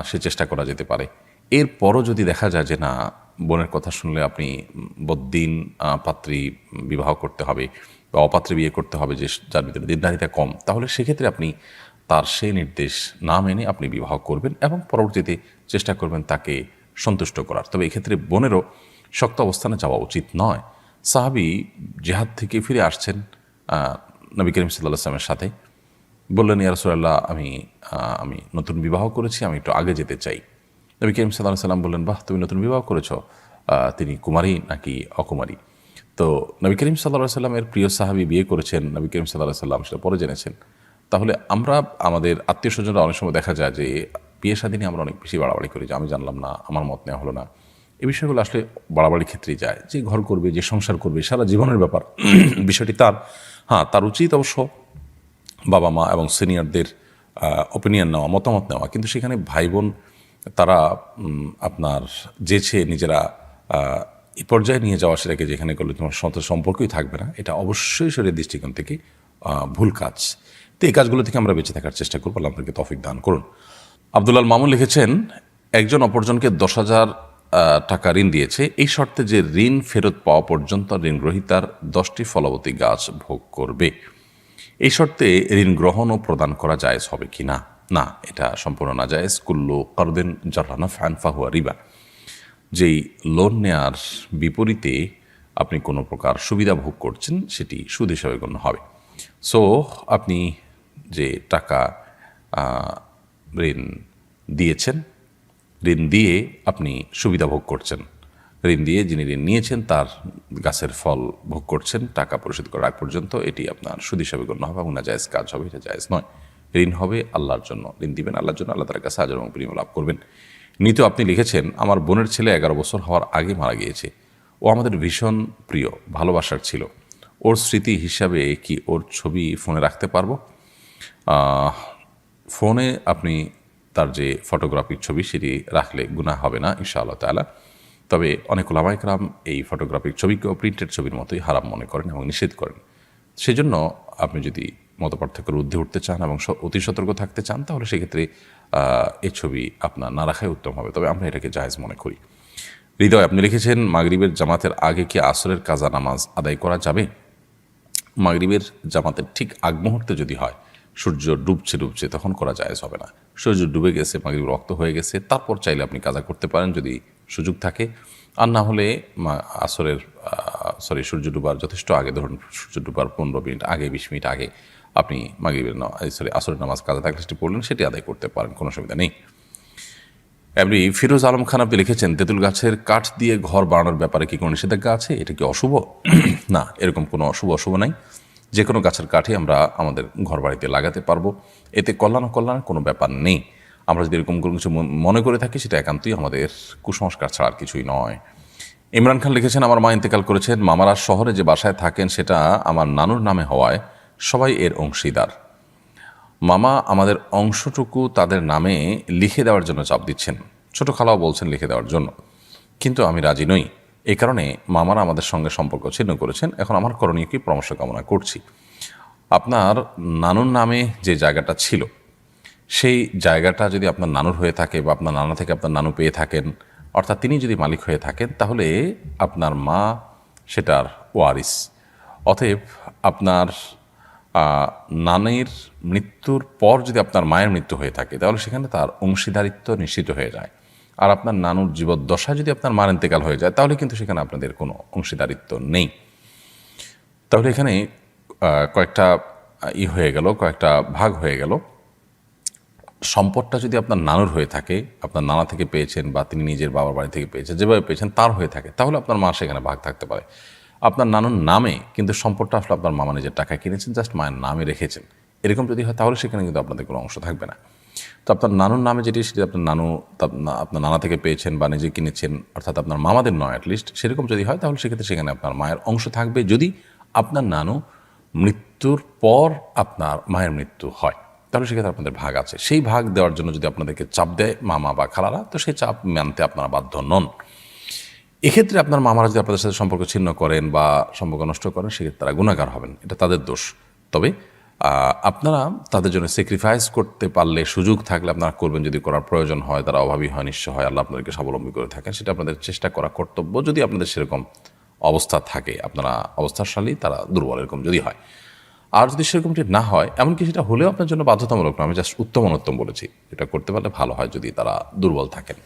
Speaker 2: সে চেষ্টা করা যেতে পারে। এরপরও যদি দেখা যায় যে না, বোনের কথা শুনলে আপনি বদ্দিন পাত্রী বিবাহ করতে হবে বা অপাত্রে বিয়ে করতে হবে যে যার ভিতরে দিনদারিতা কম, তাহলে সেক্ষেত্রে আপনি তার সেই নির্দেশ না মেনে আপনি বিবাহ করবেন এবং পরবর্তীতে চেষ্টা করবেন তাকে সন্তুষ্ট করার। তবে এক্ষেত্রে বোনেরও শক্ত অবস্থানে যাওয়া উচিত নয়। সাহাবী জিহাদ থেকে ফিরে আসছেন নবী করিম সাল্লাল্লাহু আলাইহি ওয়াসাল্লামের সাথে, বললেন, ইয়া রাসূলুল্লাহ, আমি নতুন বিবাহ করেছি, আমি একটু আগে যেতে চাই। নবী করিম সাল্লাল্লাহু আলাইহি ওয়াসাল্লাম বললেন, বাহ, তুমি নতুন বিবাহ করেছ, তিনি কুমারী নাকি অকুমারী? তো নবী করিম সাল্লাল্লাহু আলাইহি ওয়াসাল্লামের প্রিয় সাহাবী বিয়ে করেছেন, নবী করিম সাল্লাল্লাহু আলাইহি ওয়াসাল্লাম সেটা পরে জেনেছেন। তাহলে আমরা আমাদের আত্মীয় স্বজনরা অনেক সময় দেখা যায় যে বিয়ে শাদী নিয়ে আমরা অনেক বেশি বাড়াবাড়ি করি, যে আমি জানলাম না, আমার মত নেওয়া হলো না। এই বিষয়গুলো আসলে বাড়াবাড়ির ক্ষেত্রেই যায়। যে ঘর করবে, যে সংসার করবে, সারা জীবনের ব্যাপার, বিষয়টি তার। তার উচিত অবশ্য বাবা মা এবং সিনিয়রদের ওপিনিয়ন নেওয়া, মতামত নেওয়া, কিন্তু সেখানে ভাই বোন তারা আপনার যেছে নিজেরা এই পর্যায়ে নিয়ে যাওয়া, সেটাকে যেখানে করলে তোমার সাথে সম্পর্কই থাকবে না, এটা অবশ্যই শরীরের দৃষ্টিকোণ থেকে ভুল কাজ। তো এই কাজগুলো থেকে আমরা বেঁচে থাকার চেষ্টা করবো। আল্লাহ আপনাকে তৌফিক দান করুন। আব্দুল্লাহ মামুন লিখেছেন, একজন অপরজনকে 10,000 টাকা ঋণ দিয়েছে, এই শর্তে যে ঋণ ফেরত পাওয়া পর্যন্ত ঋণ গ্রহীতার 10টি ফলবতী গাছ ভোগ করবে। এই শর্তে ঋণ গ্রহণ ও প্রদান করা জায়েজ হবে কি না? না, এটা সম্পূর্ণ না জায়েজ। কুল্লু কারদিন জাররা নাফআন ফাহুয়া রিবা। যেই লোন নেয়ার বিপরীতে আপনি কোনো প্রকার সুবিধা ভোগ করছেন, সেটি সুদ হিসাবে গণ্য হবে। সো আপনি যে টাকা ঋণ দিয়েছেন, ঋণ দিয়ে আপনি সুবিধা ভোগ করছেন, ঋণ দিয়ে যিনি ঋণ নিয়েছেন তার গাছের ফল ভোগ করছেন টাকা পরিশোধ করার আগ পর্যন্ত, এটি আপনার সুদ হিসাবে গণ্য হবে এবং নাজায়েজ কাজ হবে, এটা জায়েজ নয়। ঋণ হবে আল্লাহর জন্য, ঋণ দিবেন আল্লাহর জন্য, আল্লাহ তার কাছে আজর এবং প্রেম লাভ করবেন। নিত আপনি লিখেছেন, আমার বোনের ছেলে 11 বছর হওয়ার আগে মারা গিয়েছে। ও আমাদের ভীষণ প্রিয়, ভালোবাসার ছিল। ওর স্মৃতি হিসাবে কি ওর ছবি ফোনে রাখতে পারবো? ফোনে আপনি তার যে ফটোগ্রাফিক ছবি সেটি রাখলে গুনাহ হবে না ইনশাআল্লাহ তাআলা। তবে অনেক উলামায়ে কেরাম এই ফটোগ্রাফিক ছবিকেও প্রিন্টেড ছবির মতোই হারাম মনে করেন এবং নিষেধ করেন। সেজন্য আপনি যদি মতপার্থক্যের ঊর্ধ্বে উঠতে চান এবং অতি সতর্ক থাকতে চান, তাহলে সেক্ষেত্রে এই ছবি আপনার না রাখাই উত্তম হবে। তবে আমরা এটাকে জায়েজ মনে করি। হৃদয় আপনি লিখেছেন, মাগরিবের জামাতের আগে কি আসরের কাজা নামাজ আদায় করা যাবে? মাগরিবের জামাতের ঠিক আগ মুহূর্তে যদি হয়, সূর্য ডুবছে তখন করা জায়েজ হবে না। সূর্য ডুবে গেছে, মাগরিব রক্ত হয়ে গেছে, তারপর চাইলে আপনি কাজা করতে পারেন যদি সুযোগ থাকে। আর না হলে সূর্য ডুবার যথেষ্ট আগে, ধরুন সূর্য ডুবার 15 মিনিট আগে, 20 মিনিট আগে আপনি মাগরিবের আসরের নামাজ কাজা থাকলে সেটি পড়লেন, সেটি আদায় করতে পারেন, কোনো অসুবিধা নেই। এমনি ফিরোজ আলম খান আপনি লিখেছেন, তেঁতুল গাছের কাঠ দিয়ে ঘর বানানোর ব্যাপারে কি কোনো নিষেধাজ্ঞা আছে? এটা কি অশুভ? না, এরকম কোনো অশুভ নাই। যে কোনো গাছের কাঠই আমরা আমাদের ঘর বাড়িতে লাগাতে পারবো, এতে কল্যাণ কোনো ব্যাপার নেই। আমরা যদি এরকম কোনো কিছু মনে করে থাকি, সেটা একান্তই আমাদের কুসংস্কার ছাড়া আর কিছুই নয়। ইমরান খান লিখেছেন, আমার মা ইন্তেকাল করেছেন, মামারা শহরে যে বাসায় থাকেন সেটা আমার নানুর নামে হওয়ায় সবাই এর অংশীদার। মামা আমাদের অংশটুকু তাদের নামে লিখে দেওয়ার জন্য চাপ দিচ্ছেন, ছোট খালাও বলছেন লিখে দেওয়ার জন্য, কিন্তু আমি রাজি নই। এই কারণে মামারা আমাদের সঙ্গে সম্পর্ক ছিন্ন করেছেন। এখন আমার করণীয় কি, পরামর্শ কামনা করছি। আপনার নানুর নামে যে জায়গাটা ছিল, সেই জায়গাটা যদি আপনার নানুর হয়ে থাকে বা আপনার নানা থেকে আপনার নানু পেয়ে থাকেন, অর্থাৎ তিনি যদি মালিক হয়ে থাকেন, তাহলে আপনার মা সেটার ওয়ারিস। অতএব আপনার নানির মৃত্যুর পর যদি আপনার মায়ের মৃত্যু হয়ে থাকে, তাহলে সেখানে তার অংশীদারিত্ব নিশ্চিত হয়ে যায়। আর আপনার নানুর জীবদ্দশা যদি আপনার মার ইন্তেকাল হয়ে যায়, তাহলে কিন্তু সেখানে আপনাদের কোনো অংশীদারিত্ব নেই। তাহলে এখানে কয়েকটা হয়ে গেল, কয়েকটা ভাগ হয়ে গেল। সম্পদটা যদি আপনার নানুর হয়ে থাকে, আপনার নানা থেকে পেয়েছেন বা তিনি নিজের বাবার বাড়ি থেকে পেয়েছেন, যেভাবে পেয়েছেন তার হয়ে থাকে, তাহলে আপনার মা সেখানে ভাগ থাকতে পারে। আপনার নানুর নামে কিন্তু সম্পদটা আসলে আপনার মামা নিজের টাকায় কিনেছেন, জাস্ট মায়ের নামে রেখেছেন, এরকম যদি হয় তাহলে সেখানে কিন্তু আপনাদের কোনো অংশ থাকবে না। তো আপনার নানুর নামে যেটি, সেটি আপনার নানু আপনার নানা থেকে পেয়েছেন বা নিজে কিনেছেন, অর্থাৎ আপনার মামাদের নয় অ্যাটলিস্ট, সেরকম যদি হয় তাহলে সেক্ষেত্রে সেখানে আপনার মায়ের অংশ থাকবে, যদি আপনার নানু মৃত্যুর পর আপনার মায়ের মৃত্যু হয়, তাহলে সেক্ষেত্রে আপনাদের ভাগ আছে। সেই ভাগ দেওয়ার জন্য যদি আপনাদেরকে চাপ দেয় মামা বা খালারা, তো সেই চাপ মানতে আপনারা বাধ্য নন। এক্ষেত্রে আপনার মামারা যদি আপনাদের সাথে সম্পর্ক ছিন্ন করেন বা সম্পর্ক নষ্ট করেন, সেক্ষেত্রে তারা গুণাগার হবেন, এটা তাদের দোষ। তবে আপনারা তাদের জন্য স্যাক্রিফাইস করতে পারলে, সুযোগ থাকলে আপনারা করবেন, যদি করার প্রয়োজন হয়, তারা অভাবী হয়, নিঃস্ব হয়, আল্লাহ আপনাদেরকে স্বাবলম্বী করে থাকেন, সেটা আপনাদের চেষ্টা করা কর্তব্য, যদি আপনাদের সেরকম অবস্থা থাকে, আপনারা অবস্থাশালী, তারা দুর্বল, এরকম যদি হয়। আর যদি সেরকমটি না হয়, এমনকি সেটা হলেও আপনার জন্য বাধ্যতামূলক নয়, আমি জাস্ট উত্তম অনুত্তম বলেছি, এটা করতে পারলে ভালো হয় যদি তারা দুর্বল থাকেন।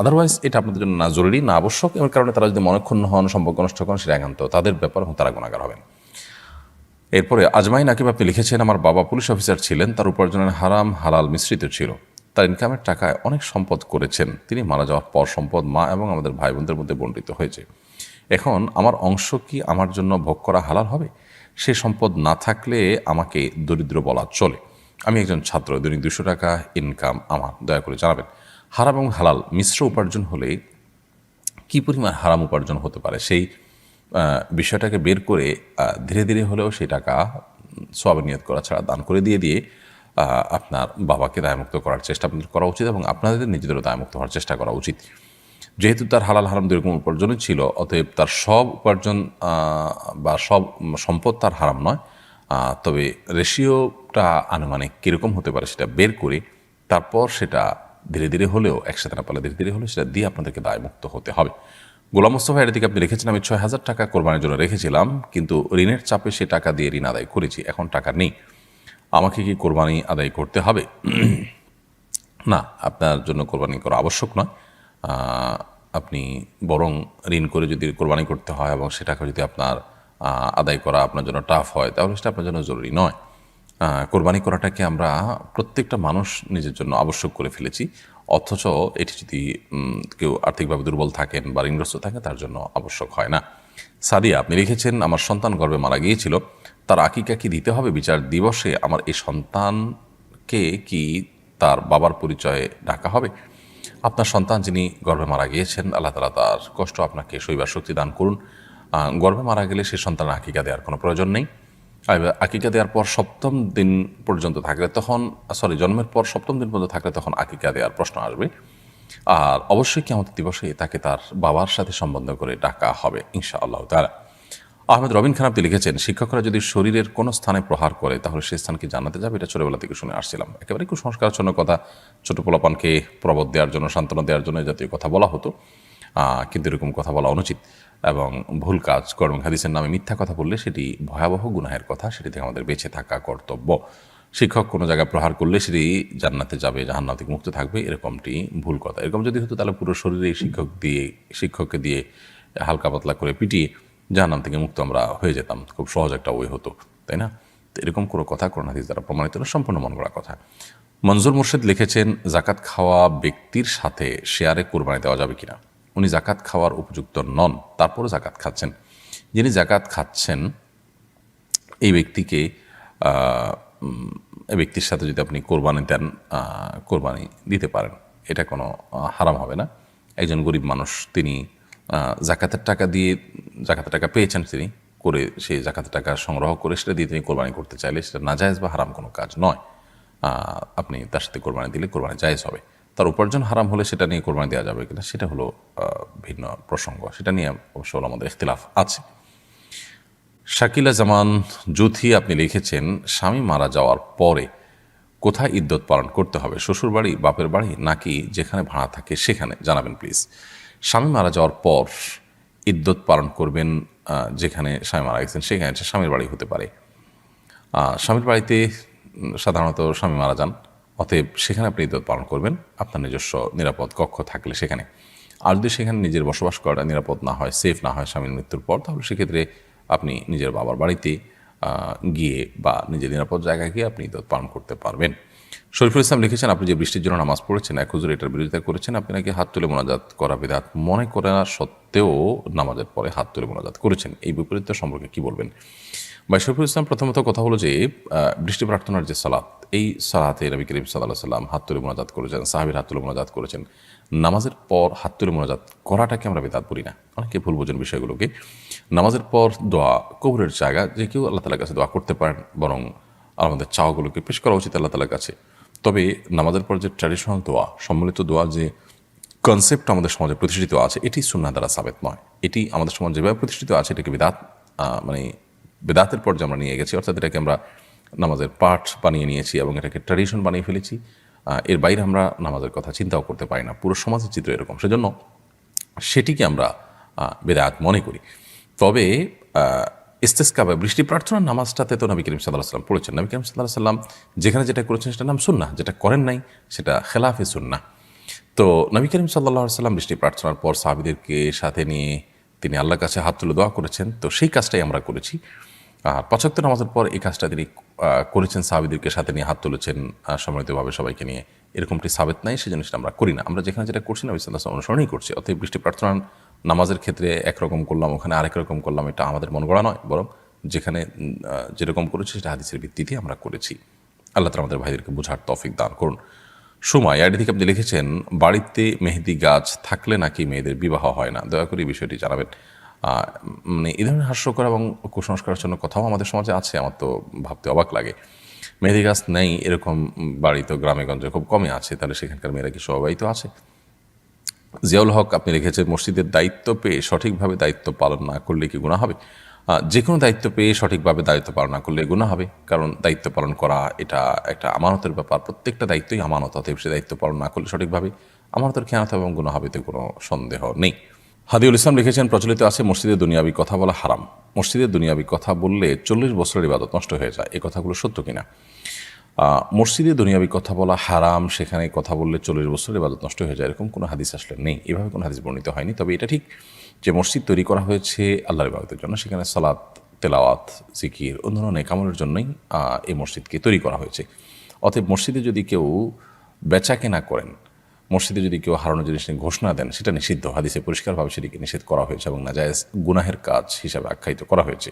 Speaker 2: আদারওয়াইজ এটা আপনাদের জন্য না জরুরি, না আবশ্যক, এর কারণে তারা যদি মনক্ষুণ্ণ হন, সম্পর্ক নষ্ট করেন, সেটা একান্ত তাদের ব্যাপার এবং তারা গুণাগার হবেন। এরপরে আজমাইন আকিব আপনি লিখেছেন, আমার বাবা পুলিশ অফিসার ছিলেন, তার উপার্জনের হারাম হালাল মিশ্রিত ছিল, তার ইনকামের টাকায় অনেক সম্পদ করেছেন, তিনি মারা যাওয়ার পর সম্পদ মা এবং আমাদের ভাই বোনদের মধ্যে বণ্টিত হয়েছে। এখন আমার অংশ কি আমার জন্য ভোগ করা হালাল হবে? সে সম্পদ না থাকলে আমাকে দরিদ্র বলা চলে। আমি একজন ছাত্র, দৈনিক 200 টাকা ইনকাম আমার, দয়া করে জানাবেন। হারাম এবং হালাল মিশ্র উপার্জন হলে কী পরিমাণ হারাম উপার্জন হতে পারে, সেই বিষয়টাকে বের করে ধীরে ধীরে হলেও সেই টাকা সওয়াবে নিয়ত করা ছাড়া দান করে দিয়ে আপনার বাবাকে দায়মুক্ত করার চেষ্টা আপনাদের করা উচিত, এবং আপনাদের নিজেদেরও দায়মুক্ত হওয়ার চেষ্টা করা উচিত। যেহেতু তার হালাল হারাম দুরকম উপার্জনই ছিল, অতএব তার সব উপার্জন বা সব সম্পদ তার হারাম নয়, তবে রেশিওটা আনুমানিক কীরকম হতে পারে সেটা বের করে তারপর সেটা ধীরে ধীরে হলেও, একসাথে না পারলে ধীরে ধীরে হলেও সেটা দিয়ে আপনাদেরকে দায়মুক্ত হতে হবে। গোলাম মোস্তফা এর দিকে আপনি রেখেছেন, আমি 6,000 টাকা কোরবানির জন্য রেখেছিলাম, কিন্তু ঋণের চাপে সে টাকা দিয়ে ঋণ আদায় করেছি, এখন টাকা নেই, আমাকে কি কোরবানি আদায় করতে হবে? না, আপনার জন্য কোরবানি করা আবশ্যক নয়। আপনি বরং ঋণ করে যদি কোরবানি করতে হয় এবং সেটাকে যদি আপনার আদায় করা আপনার জন্য টাফ হয়, তাহলে সেটা আপনার জন্য জরুরি নয়। কোরবানি করাটাকে আমরা প্রত্যেকটা মানুষ নিজের জন্য আবশ্যক করে ফেলেছি, অথচ এটি যদি কেউ আর্থিকভাবে দুর্বল থাকেন বা ঋণগ্রস্ত থাকেন, তার জন্য আবশ্যক হয় না। সাদিয়া আপনি লিখেছেন, আমার সন্তান গর্ভে মারা গিয়েছিল, তার আকিকা কি দিতে হবে? বিচার দিবসে আমার এই সন্তানকে কি তার বাবার পরিচয়ে ডাকা হবে? আপনার সন্তান যিনি গর্ভে মারা গিয়েছেন, আল্লাহ তাআলা তার কষ্ট আপনাকে সইবার শক্তি দান করুন। গর্ভে মারা গেলে সে সন্তানের আকিকা দেওয়ার কোনো প্রয়োজন নেই। আকিকা দেওয়ার পর 7ম দিন পর্যন্ত থাকলে তখন, জন্মের পর 7ম দিন পর্যন্ত থাকলে তখন আকিকা দেওয়ার প্রশ্ন আসবে। আর অবশ্যই কিয়ামত দিবসে তাকে তার বাবার সাথে সম্বন্ধ করে ডাকা হবে ইনশাআল্লাহ তাআলা। আহমেদ রবিন খান আপনি লিখেছেন, শিক্ষকরা যদি শরীরের কোনো স্থানে প্রহার করে তাহলে সে স্থান কি জান্নাতে যাবে? এটা ছোটবেলা থেকে শুনে আসছিলাম। একেবারে কুসংস্কারাচ্ছন্ন কথা, ছোট পোলাপানকে প্রবোধ দেওয়ার জন্য, সান্ত্বনা দেওয়ার জন্য জাতীয় কথা বলা হতো, কিন্তু এরকম কথা বলা অনুচিত এবং ভুল কাজ। কর্ম হাদিসের নামে মিথ্যা কথা বললে সেটি ভয়াবহ গুনাহের কথা, সেটি থেকে আমাদের বেঁচে থাকা কর্তব্য। শিক্ষক কোনো জায়গায় প্রহার করলে সেটি জান্নাতে যাবে, জাহান্নাম থেকে মুক্ত থাকবে, এরকমটি ভুল কথা। এরকম যদি হতো তাহলে পুরো শরীরে শিক্ষককে দিয়ে হালকা পাতলা করে পিটিয়ে জাহান্নাম থেকে মুক্ত আমরা হয়ে যেতাম, খুব সহজ একটা ওয়ে হতো, তাই না? তো এরকম কোনো কথা কোরআন হাদিস দ্বারা প্রমাণিত না, সম্পূর্ণ মন গড়া কথা। মনজুর মুর্শিদ লিখেছেন, জাকাত খাওয়া ব্যক্তির সাথে শেয়ারে কোরবানি দেওয়া যাবে কিনা? উনি জাকাত খাওয়ার উপযুক্ত নন, তারপরও জাকাত খাচ্ছেন। যিনি জাকাত খাচ্ছেন এই ব্যক্তির সাথে যদি আপনি কোরবানি দেন, কোরবানি দিতে পারেন, এটা কোনো হারাম হবে না। একজন গরিব মানুষ, তিনি জাকাতের টাকা পেয়েছেন, তিনি করে সেই জাকাতের টাকা সংগ্রহ করে সেটা দিয়ে তিনি কোরবানি করতে চাইলে সেটা নাজায়েজ বা হারাম কোনো কাজ নয়। আপনি তার সাথে কোরবানি দিলে কোরবানি জায়েজ হবে। তার উপার্জন হারাম হলে সেটা নিয়ে কোরবানি দেওয়া যাবে কিনা সেটা হলো ভিন্ন প্রসঙ্গ, সেটা নিয়ে অবশ্য আমাদের ইখতিলাফ আছে। শাকিলা জামান জুথি আপনি লিখেছেন, স্বামী মারা যাওয়ার পরে কোথায় ইদ্যত পালন করতে হবে? শ্বশুর বাড়ি, বাপের বাড়ি, নাকি যেখানে ভাড়া থাকে সেখানে? জানাবেন প্লিজ। স্বামী মারা যাওয়ার পর ইদ্যত পালন করবেন যেখানে স্বামী মারা গেছেন সেখানে, স্বামীর বাড়ি হতে পারে। স্বামীর বাড়িতে সাধারণত স্বামী মারা যান, অতএব সেখানে আপনি ঈদত পালন করবেন আপনার নিজস্ব নিরাপদ কক্ষ থাকলে সেখানে। আর যদি সেখানে নিজের বসবাস করাটা নিরাপদ না হয়, সেফ না হয় স্বামীর মৃত্যুর পর, তাহলে সেক্ষেত্রে আপনি নিজের বাবার বাড়িতে গিয়ে বা নিজের নিরাপদ জায়গায় গিয়ে আপনি ঈদত পালন করতে পারবেন। শরীফুল ইসলাম লিখেছেন, আপনি যে বৃষ্টির জন্য নামাজ পড়েছেন, এক হুজুর এটার বিরোধিতা করেছেন, আপনি নাকি হাত তুলে মোনাজাত করা বিদআত মনে করা সত্ত্বেও নামাজের পরে হাত তুলে মোনাজাত করেছেন, এই বিপরীত সম্পর্কে কি বলবেন? ভাই শরীফুল ইসলাম, প্রথমত কথা হলো যে বৃষ্টি প্রার্থনার যে সালাত, এই সালাতে নবী করিম সাল্লাল্লাহু আলাইহি সাল্লাম হাত তুলে মোনাজাত করেছেন, সাহাবীর হাত তুলে মোনাজাত করেছেন। নামাজের পর হাত তুলে মোনাজাত করাটাকে আমরা বিদআত বলি না। অনেকে ভুল বোঝেন বিষয়গুলোকে। নামাজের পর দোয়া কবুলের জায়গা, যে কেউ আল্লাহ তাআলার কাছে দোয়া করতে পারেন, বরং আমাদের চাওয়াগুলোকে পেশ করা উচিত আল্লাহ তাআলার কাছে। তবে নামাজের পর যে ট্র্যাডিশনাল দোয়া, সম্মিলিত দোয়া, যে কনসেপ্ট আমাদের সমাজে প্রতিষ্ঠিত আছে, এটি সুন্নাহ দ্বারা সাবেত নয়। এটি আমাদের সমাজে যেভাবে প্রতিষ্ঠিত আছে এটাকে বিদআত, মানে বেদাতের পর্যায়ে আমরা নিয়ে গেছি, অর্থাৎ এটাকে আমরা নামাজের পাঠ বানিয়ে নিয়েছি এবং এটাকে ট্র্যাডিশন বানিয়ে ফেলেছি। এর বাইরে আমরা নামাজের কথা চিন্তাও করতে পারি না। পুরো সমাজের চিত্র এরকম, সেজন্য সেটিকে আমরা বেদাত মনে করি। তবে ইস্তেসকা বা বৃষ্টি প্রার্থনার নামাজটাতে তো নবী করিম সাল্লাল্লাহু আলাইহি ওয়াসাল্লাম পড়েছেন। নবী করিম সাল্লাল্লাহু আলাইহি ওয়াসাল্লাম যেখানে যেটা করেছেন সেটার নাম সুন্নাহ, যেটা করেন নাই সেটা খেলাফে সুন্নাহ। তো নবী করিম সাল্লাল্লাহু আলাইহি ওয়াসাল্লাম বৃষ্টি প্রার্থনার পর সাহাবীদেরকে সাথে নিয়ে তিনি আল্লাহর কাছে হাত তুলে দোয়া করেছেন, তো সেই কাজটাই আমরা করেছি। আর ৫ ওয়াক্ত নামাজের পর এই কাজটা তিনি করেছেন, সাহাবীদেরকে সাথে নিয়ে হাত তুলেছেন সম্মিলিতভাবে সবাইকে নিয়ে, এরকমটি সাবেত নাই, সেই জিনিসটা আমরা করি না। আমরা যেখানে যেটা করছি নবী সাল্লাল্লাহু আলাইহি ওয়াসাল্লাম অনুসরণই করছি। অতএব বৃষ্টি প্রার্থনার নামাজের ক্ষেত্রে একরকম করলাম, ওখানে আরেক রকম করলাম, এটা আমাদের মন গড়া নয়, বরং যেখানে যেরকম করেছি সেটা হাদিসের ভিত্তিতে আমরা করেছি। আল্লাহ তাআলা আমাদের ভাইদেরকে বোঝার তৌফিক দান করুন। সময় আইডি থেকে আপনি লিখেছেন, বাড়িতে মেহেদি গাছ থাকলে নাকি মেয়েদের বিবাহ হয় না, দয়া করে এই বিষয়টি জানাবেন। মানে এই ধরনের হাস্যকর এবং কুসংস্কারের জন্য কথাও আমাদের সমাজে আছে, আমার তো ভাবতে অবাক লাগে। মেহেদি গাছ নেই এরকম বাড়ি তো গ্রামে গঞ্জে খুব কমই আছে, তাহলে সেখানকার মেয়েরা কি স্বভাবিত আছে? জিয়াউল হক আপনি লিখেছেন, মসজিদের দায়িত্ব পেয়ে সঠিকভাবে দায়িত্ব পালন না করলে কি গুনাহ হবে? যে কোনো দায়িত্ব পেয়ে সঠিকভাবে দায়িত্ব পালন না করলে গুনাহ হবে, কারণ দায়িত্ব পালন করা এটা একটা আমানতের ব্যাপার, প্রত্যেকটা দায়িত্বই আমানত। অতএব সে দায়িত্ব পালন না করলে সঠিকভাবে আমানতের খেয়ানত এবং গুনাহ হবে, কোনো সন্দেহ নেই। হাদিউল ইসলাম লিখেছেন, প্রচলিত আছে মসজিদে দুনিয়াবি কথা বলা হারাম। মসজিদে দুনিয়াবি কথা বললে 40 বছরের ইবাদত নষ্ট হয়ে যায়, এই কথাগুলো সত্য কিনা? মসজিদে দুনিয়াবি কথা বলা হারাম, সেখানে কথা বললে 40 বছরের ইবাদত নষ্ট হয়ে যায়, এরকম কোনো হাদিস আসলে নেই, এভাবে কোনো হাদিস বর্ণিত হয়নি। তবে এটা ঠিক যে মসজিদ তৈরি করা হয়েছে আল্লাহর ইবাদতের জন্য, সেখানে সালাত, তেলাওয়াত, জিকির, অন্যান্য নেকামলের জন্যই এই মসজিদকে তৈরি করা হয়েছে। অতএব মসজিদে যদি কেউ বেচা কেনা করেন, মসজিদে যদি কেউ হারানো জিনিস নিয়ে ঘোষণা দেন, সেটা নিষিদ্ধ। হাদিসে পরিষ্কারভাবে সেটিকে নিষেধ করা হয়েছে এবং নাজায়েজ গুনাহের কাজ হিসাবে আখ্যায়িত করা হয়েছে।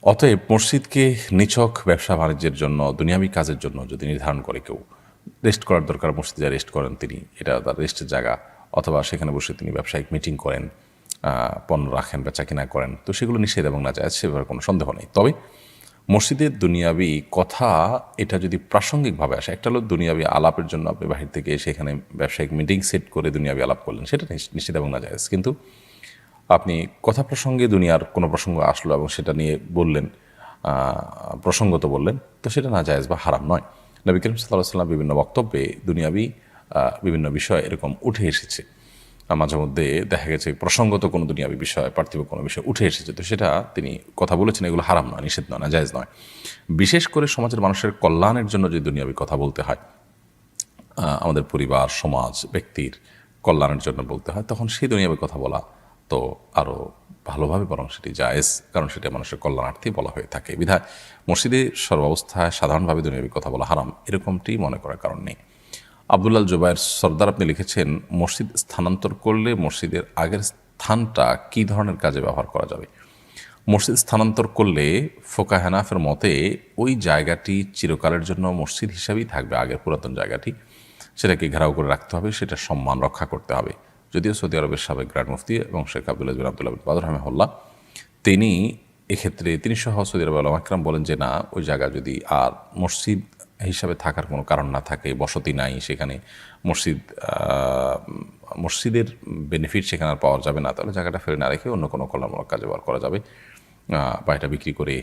Speaker 2: অতএব মসজিদকে নিছক ব্যবসা বাণিজ্যের জন্য, দুনিয়াবি কাজের জন্য যদি নির্ধারণ করে কেউ, রেস্ট করার দরকার, মসজিদে যা রেস্ট করেন তিনি, এটা তার রেস্টের জায়গা, অথবা সেখানে বসে তিনি ব্যবসায়িক মিটিং করেন, পণ্য রাখেন, বেচা কিনা করেন, তো সেগুলো নিষেধ এবং নাজায়েজ, সেভাবে কোনো সন্দেহ নেই। তবে মসজিদের দুনিয়াবি কথা এটা যদি প্রাসঙ্গিকভাবে আসে, একটা হলো দুনিয়াবি আলাপের জন্য আপনি বাহির থেকে সেখানে ব্যবসায়িক মিটিং সেট করে দুনিয়াবি আলাপ করলেন, সেটা নিষেধ এবং নাজায়েজ। কিন্তু আপনি কথা প্রসঙ্গে দুনিয়ার কোনো প্রসঙ্গ আসলো এবং সেটা নিয়ে বললেন, প্রসঙ্গত বললেন, তো সেটা নাজায়েজ বা হারাম নয়। নবী করিম সাল্লাল্লাহু আলাইহি ওয়াসাল্লাম বিভিন্ন বক্তব্যে দুনিয়াবি বিভিন্ন বিষয় এরকম উঠে এসেছে, মাঝে মধ্যে দেখা গেছে প্রসঙ্গত কোনো দুনিয়াবি বিষয়, পার্থিব কোনো বিষয় উঠে এসেছে, তো সেটা তিনি কথা বলেছেন, এগুলো হারাম নয়, নিষেধ নয়, নাজায়েজ নয়। বিশেষ করে সমাজের মানুষের কল্যাণের জন্য যদি দুনিয়াবি কথা বলতে হয়, আমাদের পরিবার, সমাজ, ব্যক্তির কল্যাণের জন্য বলতে হয়, তখন সেই দুনিয়াবি কথা বলা তো আরও ভালোভাবে বরং সেটি জায়েজ, কারণ সেটা মানুষের কল্যাণার্থে বলা হয়ে থাকে। বিধায় মসজিদে সর্বাবস্থায় সাধারণভাবে দুনিয়াবি কথা বলা হারাম, এরকমটি মনে করার কারণ নেই। আব্দুল্লাহ জুবায়ের সর্দার আপনি লিখেছেন, মসজিদ স্থানান্তর করলে মসজিদের আগের স্থানটা কী ধরনের কাজে ব্যবহার করা যাবে? মসজিদ স্থানান্তর করলে ফোকা হানাফের মতে ওই জায়গাটি চিরকালের জন্য মসজিদ হিসাবেই থাকবে, আগের পুরাতন জায়গাটি, সেটাকে ঘেরাও করে রাখতে হবে, সেটা সম্মান রক্ষা করতে হবে। যদিও সৌদি আরবের সাবেক গ্র্যান্ড মুফতি এবং শেখ আব্দুল্লাহ বিন আব্দুল্লাহ বিন বাদর রাহিমাহুল্লাহ, তিনি এক্ষেত্রে তিনি সহ সৌদি আরবের উলামা কিরাম বলেন যে না, ওই জায়গা যদি আর মসজিদ হিসাবে থাকার কোনো কারণ না থাকে, বসতি নাই সেখানে, মসজিদের বেনিফিট সেখানে আর পাওয়া যাবে না, তাহলে জায়গাটা ফেলে না রেখে অন্য কোনো কল্যাণমূলক কাজে ব্যবহার করা যাবে, বা এটা বিক্রি করে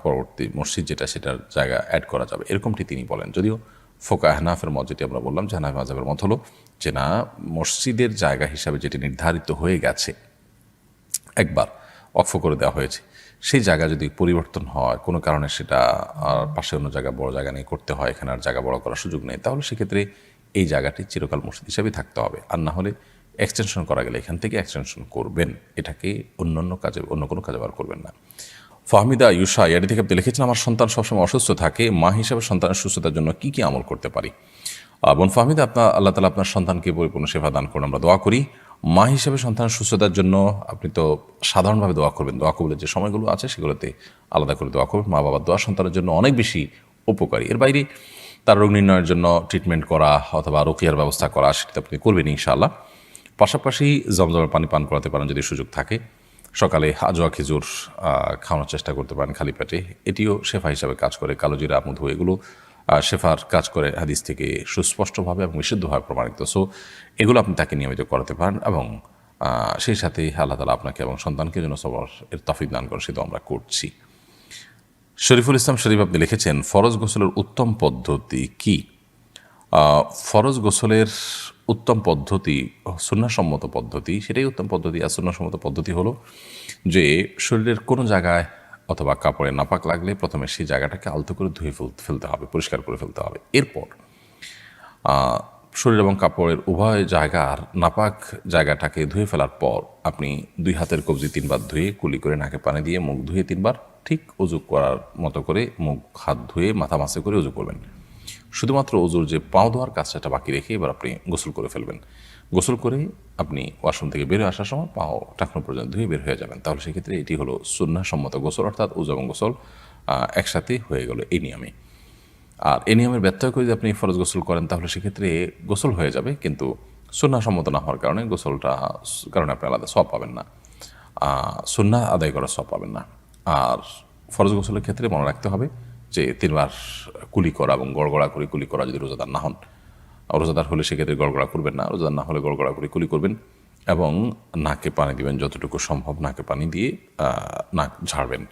Speaker 2: পরবর্তী মসজিদ যেটা সেটার জায়গা অ্যাড করা যাবে, এরকমটি তিনি বলেন। যদিও ফোকা হানাফের মত, যেটি আমরা বললাম যে হানাফি মাযহাবের মত হলো যে না, মসজিদের জায়গা হিসাবে যেটি নির্ধারিত হয়ে গেছে, একবার ওয়াকফ করে দেওয়া হয়েছে, সেই জায়গা যদি পরিবর্তন হয় কোনো কারণে, সেটা আর পাশে অন্য জায়গা বড় জায়গা নিয়ে করতে হয়, এখানে আর জায়গা বড় করার সুযোগ নেই, তাহলে সেক্ষেত্রে এই জায়গাটি চিরকাল মসজিদ হিসাবেই থাকতে হবে। আর না হলে এক্সটেনশন করা গেলে এখান থেকে এক্সটেনশন করবেন, এটাকে অন্য কাজে, অন্য কোনো কাজে ব্যবহার করবেন না। ফাহমিদা ইউসা ইয়ারি থেকে আপনি লিখেছেন, আমার সন্তান সবসময় অসুস্থ থাকে, মা হিসেবে সন্তানের সুস্থতার জন্য কি কি আমল করতে পারি? বোন ফাহমিদা, আল্লাহ তালা আপনার সন্তানকে পরিপূর্ণ সেবা দান করুন, আমরা দোয়া করি। মা হিসেবে সন্তানের সুস্থতার জন্য আপনি তো সাধারণভাবে দোয়া করবেন, দোয়া কবুলের যে সময়গুলো আছে সেগুলোতে আলাদা করে দোয়া করবেন। মা বাবার দোয়া সন্তানের জন্য অনেক বেশি উপকারী। এর বাইরে তার রোগ নির্ণয়ের জন্য ট্রিটমেন্ট করা অথবা রোকিয়ার ব্যবস্থা করা, সেটা আপনি করবেন ইনশাআল্লাহ। পাশাপাশি জমজমের পানি পান করাতে পারেন যদি সুযোগ থাকে। সকালে আজোয়া খেজুর খাওয়ানোর চেষ্টা করতে পারেন খালি পেটে, এটিও শেফা হিসাবে কাজ করে। কালোজিরা, মধু, এগুলো শেফার কাজ করে হাদিস থেকে সুস্পষ্টভাবে এবং বিশুদ্ধভাবে প্রমাণিত। সো এগুলো আপনি তাকে নিয়মিত করাতে পারেন এবং সেই সাথে আল্লাহ তাআলা আপনাকে এবং সন্তানকে যেন সবার এর তৌফিক দান করেন, সেটা আমরা করছি। শরীফুল ইসলাম শরীফ আপনি লিখেছেন, ফরজ গোসলের উত্তম পদ্ধতি কি? ফরজ গোসলের উত্তম পদ্ধতি, সুন্নাহসম্মত পদ্ধতি, সেটাই উত্তম পদ্ধতি। আর সুন্নাহসম্মত পদ্ধতি হলো যে শরীরের কোনো জায়গায় অথবা কাপড়ে নাপাক লাগলে প্রথমে সেই জায়গাটাকে আলতো করে ধুয়ে ফেলতে হবে, পরিষ্কার করে ফেলতে হবে। এরপর শরীর এবং কাপড়ের উভয় জায়গার নাপাক জায়গাটাকে ধুয়ে ফেলার পর আপনি 2 হাতের কবজি 3 বার ধুয়ে কুলি করে নাকে পানি দিয়ে মুখ ধুয়ে 3 বার ঠিক উজু করার মতো করে মুখ হাত ধুয়ে মাথা মাসে করে উজু করবেন। শুধুমাত্র উজুর যে পাও ধোয়ার কাজটা বাকি রেখে এবার আপনি গোসল করে ফেলবেন। গোসল করে আপনি ওয়াশরুম থেকে বের হয়ে আসার সময় পাও টাকনো পর্যন্ত ধুয়ে বের হয়ে যাবেন। তাহলে সেক্ষেত্রে এটি হলো সুন্নাহসম্মত গোসল, অর্থাৎ উজু এবং গোসল একসাথে হয়ে গেল এই নিয়মে। আর এই নিয়মের ব্যত্যয় করে যদি আপনি ফরজ গোসল করেন তাহলে সেক্ষেত্রে গোসল হয়ে যাবে, কিন্তু সুন্নাহসম্মত না হওয়ার কারণে কারণে আপনি আলাদা সওয়াব পাবেন না, সুন্নাহ আদায় করার সওয়াব পাবেন না। আর ফরজ গোসলের ক্ষেত্রে মনে রাখতে হবে যে 3 বার কুলি করা এবং গড়গড়া করে কুলি করা, যদি রোজাদার না হন। রোজাদার হলে সেক্ষেত্রে গড়গড়া করবেন না, রোজাদার না হলে গড়গড়া করে কুলি করবেন এবং নাকে পানি দিবেন, যতটুকু সম্ভব নাকে পানি দিয়ে নাক ঝাড়বেন।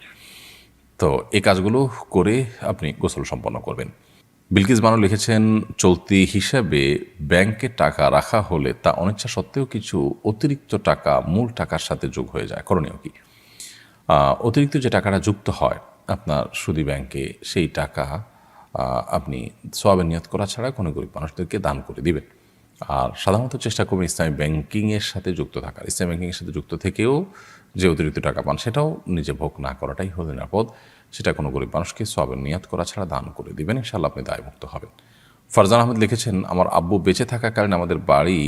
Speaker 2: তো এই কাজগুলো করে আপনি গোসল সম্পন্ন করবেন। বিলকিস বানু লিখেছেন, চলতি হিসাবে ব্যাংকে টাকা রাখা হলে তা অনিচ্ছা সত্ত্বেও কিছু অতিরিক্ত টাকা মূল টাকার সাথে যোগ হয়ে যায়, করণীয় কি? অতিরিক্ত যে টাকাটা যুক্ত হয় আপনার সুদী ব্যাংকে, সেই টাকা আপনি সওয়াবের নিয়ত করা ছাড়া কোনো গরিব মানুষদেরকে দান করে দিবেন। আর সাধারণত চেষ্টা করবেন ইসলামী ব্যাংকিংয়ের সাথে যুক্ত থাকার। ইসলামী ব্যাংকিংয়ের সাথে যুক্ত থেকেও যে অতিরিক্ত টাকা পান সেটাও নিজে ভোগ না করাটাই হলো নিরাপদ। সেটা কোনো গরিব মানুষকে সওয়াবের নিয়ত করা ছাড়া দান করে দিবেন, ইনশাআল্লাহ আপনি দায়মুক্ত হবেন। ফারজান আহমেদ লিখেছেন, আমার আব্বু বেঁচে থাকাকালীন আমাদের বাড়ি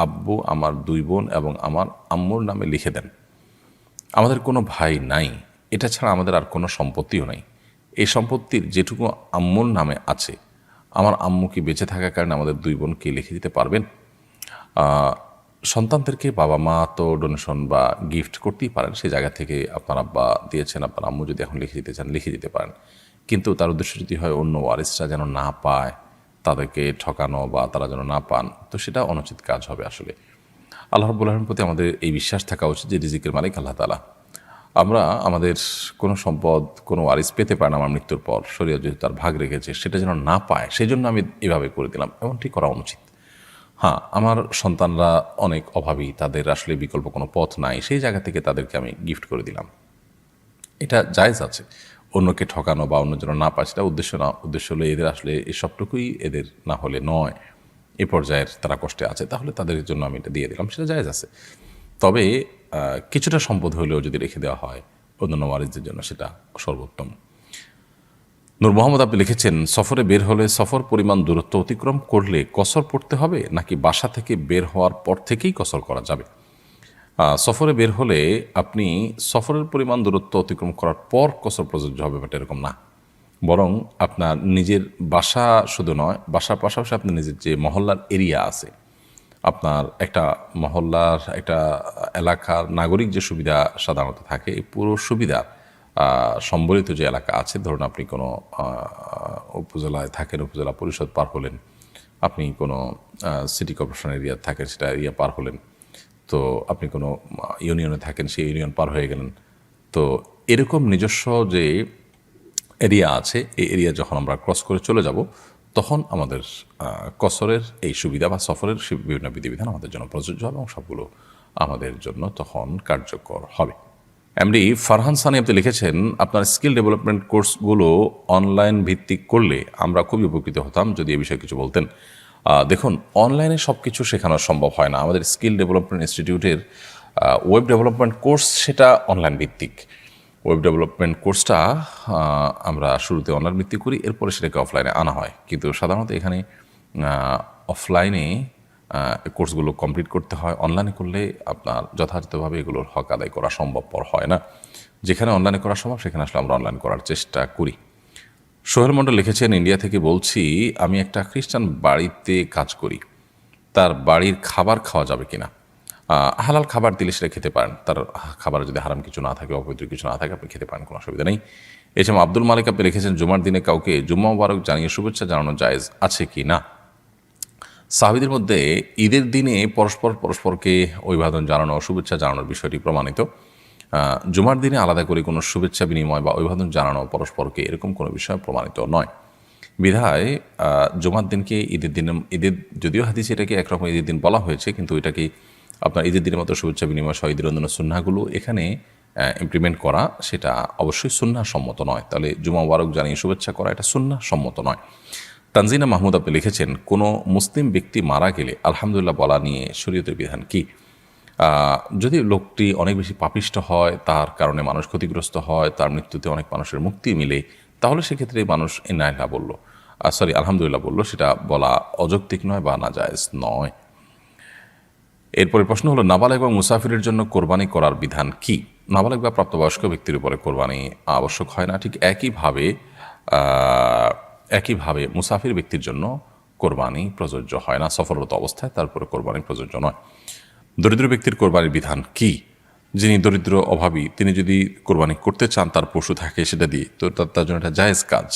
Speaker 2: আব্বু আমার 2 বোন এবং আমার আম্মুর নামে লিখে দেন। আমাদের কোনো ভাই নাই, এটা ছাড়া আমাদের আর কোনো সম্পত্তিও নাই। এই সম্পত্তির যেটুকু আম্মুর নামে আছে, আমার আম্মু কি বেঁচে থাকাকালীন আমাদের 2 বোনকে লিখে দিতে পারবেন? সন্তানদেরকে বাবা মা তো ডোনেশন বা গিফট করতেই পারেন, সেই জায়গা থেকে আপনার আব্বা দিয়েছেন, আপনার আম্মু যদি এখন লিখে দিতে চান লিখে দিতে পারেন। কিন্তু তার উদ্দেশ্য যদি হয় অন্য ওয়ারিসরা যেন না পায়, তাদেরকে ঠকানো বা তারা যেন না পান, তো সেটা অনুচিত কাজ হবে। আসলে আল্লাহ রাব্বুল আলামিনের প্রতি আমাদের এই বিশ্বাস থাকা উচিত যে রিজিকের মালিক আল্লাহ তাআলা। আমরা আমাদের কোনো সম্পদ কোনো ওয়ারিস পেতে পারে না আমার মৃত্যুর পর, শরীয়ত যেহেতু তার ভাগ রেখেছে সেটা যেন না পায়, সেই জন্য আমি এভাবে করে দিলাম, এমনটি করা অনুচিত। হ্যাঁ, আমার সন্তানরা অনেক অভাবী, তাদের আসলে বিকল্প কোনো পথ নাই, সেই জায়গা থেকে তাদেরকে আমি গিফট করে দিলাম, এটা জায়েজ আছে। অন্যকে ঠকানো বা অন্য যেন না পায় সেটা উদ্দেশ্য না। উদ্দেশ্য হলো এদের আসলে এই সবটুকুই এদের না হলে নয়, এ পর্যায়ের তারা কষ্টে আছে, তাহলে তাদের জন্য আমি এটা দিয়ে দিলাম, সেটা জায়েজ আছে। তবে কিছুটা সম্পদ হলেও যদি রেখে দেওয়া হয় অন্যান্য ওয়ারিসদের জন্য, সেটা সর্বোত্তম। নূর মোহাম্মদ আপনি লিখেছেন, সফরে বের হলে সফর পরিমাণ দূরত্ব অতিক্রম করলে কসর পড়তে হবে নাকি বাসা থেকে বের হওয়ার পর থেকেই কসর করা যাবে? সফরে বের হলে আপনি সফরের পরিমাণ দূরত্ব অতিক্রম করার পর কসর প্রযোজ্য হবে, বাট এরকম না। বরং আপনার নিজের বাসা শুধু নয়, বাসার পাশাপাশি আপনার নিজের যে মহল্লার এরিয়া আছে, আপনার একটা মহল্লার একটা এলাকার নাগরিক যে সুবিধা সাধারণত থাকে, এই পুরো সুবিধা সম্বলিত যে এলাকা আছে, ধরুন আপনি কোনো উপজেলায় থাকেন, উপজেলা পরিষদ পার হলেন, আপনি কোনো সিটি কর্পোরেশন এরিয়া থাকেন, সেটা এরিয়া পার হলেন, তো আপনি কোনো ইউনিয়নে থাকেন, সেই ইউনিয়ন পার হয়ে গেলেন, তো এরকম নিজস্ব যে এরিয়া আছে, এই এরিয়া যখন আমরা ক্রস করে চলে যাব, তখন আমাদের কসরের এই সুবিধা বা সফরের বিভিন্ন বিধিবিধান আমাদের জন্য প্রযোজ্য হবে এবং সবগুলো আমাদের জন্য তখন কার্যকর হবে। এমডি ফারহান সানি আপনি লিখেছেন, আপনার স্কিল ডেভেলপমেন্ট কোর্সগুলো অনলাইন ভিত্তিক করলে আমরা খুবই উপকৃত হতাম, যদি এ বিষয়ে কিছু বলতেন। দেখুন, অনলাইনে সব কিছু শেখানো সম্ভব হয় না। আমাদের স্কিল ডেভেলপমেন্ট ইনস্টিটিউটের ওয়েব ডেভেলপমেন্ট কোর্স সেটা অনলাইন ভিত্তিক। ওয়েব ডেভেলপমেন্ট কোর্সটা আমরা শুরুতে অনলাইন ভিত্তিক করি, এরপরে সেটাকে অফলাইনে আনা হয়। কিন্তু সাধারণত এখানে অফলাইনে কোর্সগুলো কমপ্লিট করতে হয়। অনলাইনে করলে আপনার যথাযথভাবে এগুলোর হক আদায় করা সম্ভবপর হয় না। যেখানে অনলাইনে করা সম্ভব সেখানে আসলে আমরা অনলাইন করার চেষ্টা করি। সোহেল মণ্ডল লিখেছেন, ইন্ডিয়া থেকে বলছি, আমি একটা খ্রিস্টান বাড়িতে কাজ করি, তার বাড়ির খাবার খাওয়া যাবে কিনা? হালাল খাবার দিলে সেটা খেতে পারেন। তার খাবারে যদি হারাম কিছু না থাকে, অপবিত্র কিছু না থাকে, আপনি খেতে পারেন, কোনো অসুবিধা নেই। এছাড়া আব্দুল মালিক আপনি লিখেছেন, জুমার দিনে কাউকে জুম্মা মুবারক জানিয়ে শুভেচ্ছা জানানো জায়েজ আছে কি না? সাহাবীদের মধ্যে ঈদের দিনে পরস্পরকে অভিবাদন জানানো, শুভেচ্ছা জানানোর বিষয়টি প্রমাণিত। জুমার দিনে আলাদা করে কোনো শুভেচ্ছা বিনিময় বা অভিবাদন জানানো পরস্পরকে, এরকম কোনো বিষয় প্রমাণিত নয়। বিধায় জুমার দিনকে ঈদের যদিও হাদিসে এটাকে একরকম ঈদের দিন বলা হয়েছে, কিন্তু এটাকে আপনার ঈদের দিনের মতো শুভেচ্ছা বিনিময় সহ ঈদের অন্যান্য সুন্নাহগুলো এখানে ইমপ্লিমেন্ট করা, সেটা অবশ্যই সুন্নাহ সম্মত নয়। তাহলে জুমা মুবারক জানিয়ে শুভেচ্ছা করা এটা সুন্নাহ সম্মত নয়। তানজিনা মাহমুদ আপনি লিখেছেন, কোনো মুসলিম ব্যক্তি মারা গেলে আলহামদুলিল্লাহ বলা নিয়ে শরীয়তের বিধান কি? যদি লোকটি অনেক বেশি পাপিষ্ট হয়, তার কারণে মানুষ ক্ষতিগ্রস্ত হয়, তার মৃত্যুতে অনেক মানুষের মুক্তি মিলে, তাহলে সেক্ষেত্রে মানুষ ইন্নালিল্লাহ বললো, আলহামদুলিল্লাহ বললো, সেটা বলা অযৌক্তিক নয় বা নাজায়েজ নয়। এরপরে প্রশ্ন হলো, নাবালেগ এবং মুসাফিরের জন্য কোরবানি করার বিধান কি? নাবালেগ বা প্রাপ্তবয়স্ক ব্যক্তির উপরে কোরবানি আবশ্যক হয় না। ঠিক একইভাবে মুসাফির ব্যক্তির জন্য কোরবানি প্রযোজ্য হয় না। সফররত অবস্থায় তারপরে কোরবানি প্রযোজ্য নয়। দরিদ্র ব্যক্তির কোরবানির বিধান কি? যিনি দরিদ্র অভাবী, তিনি যদি কোরবানি করতে চান, তার পশু থাকে সেটা দিয়ে, তো তার জন্য এটা জায়েজ কাজ।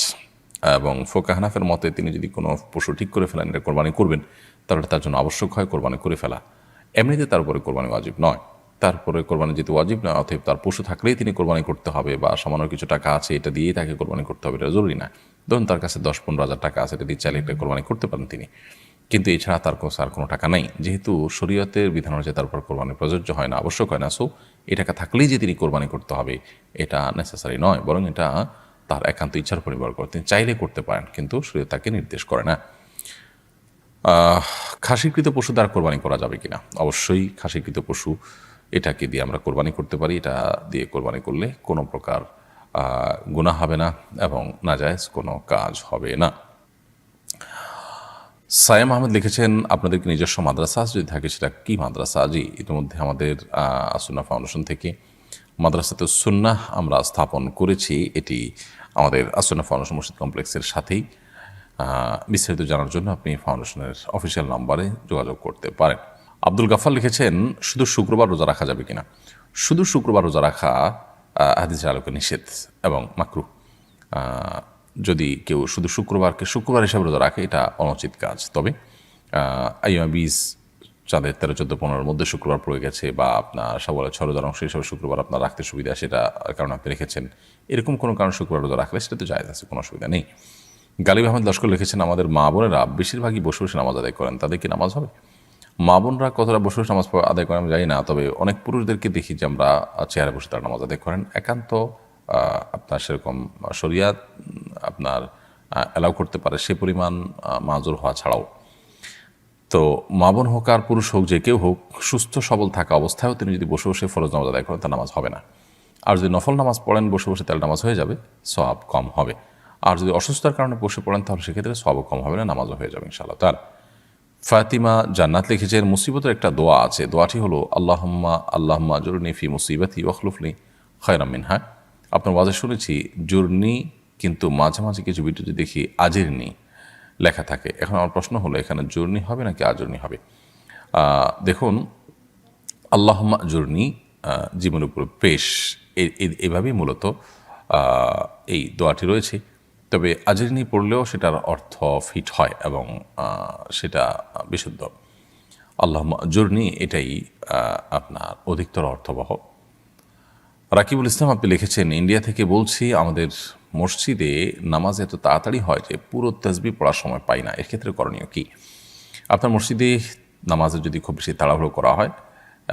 Speaker 2: এবং ফোকা হানাফের মতে তিনি যদি কোনো পশু ঠিক করে ফেলেন এটা কোরবানি করবেন, তাহলে তার জন্য আবশ্যক হয় কোরবানি করে ফেলা। এমনিতে তার উপরে কোরবানি ওয়াজিব নয়। তারপরে কোরবানি যেহেতু ওয়াজিব নয়, অতএব তার পশু থাকলেই তিনি কোরবানি করতে হবে, বা সামান্য কিছু টাকা আছে এটা দিয়েই তাকে কোরবানি করতে হবে, এটা জরুরি না। ধরুন তার কাছে 10-15 হাজার টাকা আছে, এটা দিয়ে চাইলে একটা কোরবানি করতে পারেন তিনি, কিন্তু এছাড়া তার কাছে আর কোনো টাকা নেই। যেহেতু শরীয়তের বিধান অনুযায়ী তার উপর কোরবানি প্রযোজ্য হয় না, আবশ্যক হয় না, সো এই টাকা থাকলেই যে তিনি কোরবানি করতে হবে এটা নেসেসারি নয়, বরং এটা তার একান্ত ইচ্ছার উপর নির্ভর করে। তিনি চাইলে করতে পারেন, কিন্তু শরীয়ত তাকে নির্দেশ করে না। খাসিকৃত পশু দ্বারা কোরবানি করা যাবে কিনা? অবশ্যই খাসিকৃত পশু এটাকে দিয়ে আমরা কোরবানি করতে পারি। এটা দিয়ে কোরবানি করলে কোনো প্রকার গুনাহ হবে না এবং নাজায়েজ কোনো কাজ হবে না। সায়েম আহমেদ লিখেছেন, আপনাদের কি নিজস্ব মাদ্রাসা যদি থাকে সেটা কি মাদ্রাসা? জি, ইতিমধ্যে আমাদের সুন্নাহ ফাউন্ডেশন থেকে মাদ্রাসাতে সুন্নাহ আমরা স্থাপন করেছি। এটি আমাদের সুন্নাহ ফাউন্ডেশন মসজিদ কমপ্লেক্সের সাথেই। বিস্তারিত জানার জন্য আপনি ফাউন্ডেশনের অফিসিয়াল নাম্বারে যোগাযোগ করতে পারেন। আব্দুল গাফার লিখেছেন, শুধু শুক্রবার রোজা রাখা যাবে কিনা? শুধু শুক্রবার রোজা রাখা হাদিসের আলোকে নিষেধ এবং মাকরুহ। যদি কেউ শুধু শুক্রবারকে শুক্রবার হিসাবে রোজা রাখে, এটা অনুচিত কাজ। তবে আইয়ামা 20 চাঁদের 13, 14, 15 মধ্যে শুক্রবার পড়ে গেছে, বা আপনার শাওয়ালের 6 রোজার অংশ হিসাবে শুক্রবার আপনার রাখতে সুবিধা, সেটা কারণ আপনি রেখেছেন, এরকম কোনো কারণ শুক্রবার রোজা রাখলে সেটা তো জায়েজ আছে, কোনো অসুবিধা নেই। গালিব আহমেদ লস্কর লিখেছেন, আমাদের মা বোনেরা বেশিরভাগই বসে বসে নামাজ আদায় করেন, তাদের কি নামাজ হবে? মা বোনরা কতটা বসে বসে নামাজ আদায় করেন আমি জানি না, তবে অনেক পুরুষদেরকে দেখি যে আমরা চেয়ারে বসে তারা নামাজ আদায় করেন। একান্ত আপনার সেরকম শরিয়াত আপনার অ্যালাউ করতে পারে সে পরিমাণ মাজুর হওয়া ছাড়াও, তো মা বোন হোক আর পুরুষ হোক, যে কেউ হোক, সুস্থ সবল থাকা অবস্থায়ও তিনি যদি বসে বসে ফরজ নামাজ আদায় করেন, তার নামাজ হবে না। আর যদি নফল নামাজ পড়েন বসে বসে, তাহলে নামাজ হয়ে যাবে, সওয়াব কম হবে। আর যদি অসুস্থতার কারণে বসে পড়েন, তাহলে সেক্ষেত্রে সওয়াবও কম হবে না, নামাজও হয়ে যাবে ইনশাআল্লাহ। তার ফাতিমা জান্নাত লিখেছেন, মুসিবতের একটা দোয়া আছে, দোয়াটি হলো আল্লাহুম্মা জুরনি ফি মুসিবাতি ওয়াখলুফলি খায়রাম মিনহা। আপনার ওয়াজে শুনেছি জুরনি, কিন্তু মাঝে মাঝে কিছু ভিডিওতে দেখি আজিরনি লেখা থাকে। এখন আমার প্রশ্ন হলো, এখানে জুরনি হবে নাকি আজরনি হবে? দেখুন, আল্লাহুম্মা জুরনি জীবনের উপর পেশ, এভাবেই মূলত এই দোয়াটি রয়েছে। তবে আজরিনি পড়লেও সেটার অর্থ ফিট হয় এবং সেটা বিশুদ্ধ। আল্লাহুম্মা জুরনি এটাই আপনার অধিকতর অর্থবহ। রাকিবুল ইসলাম আপনি লিখেছেন, ইন্ডিয়া থেকে বলছি, আমাদের মসজিদে নামাজ এত তাড়াতাড়ি হয় যে পুরো তাসবিহ পড়ার সময় পাই না, এর ক্ষেত্রে করণীয় কি? আপনার মসজিদে নামাজে যদি খুব বেশি তাড়াহুড়ো করা হয়,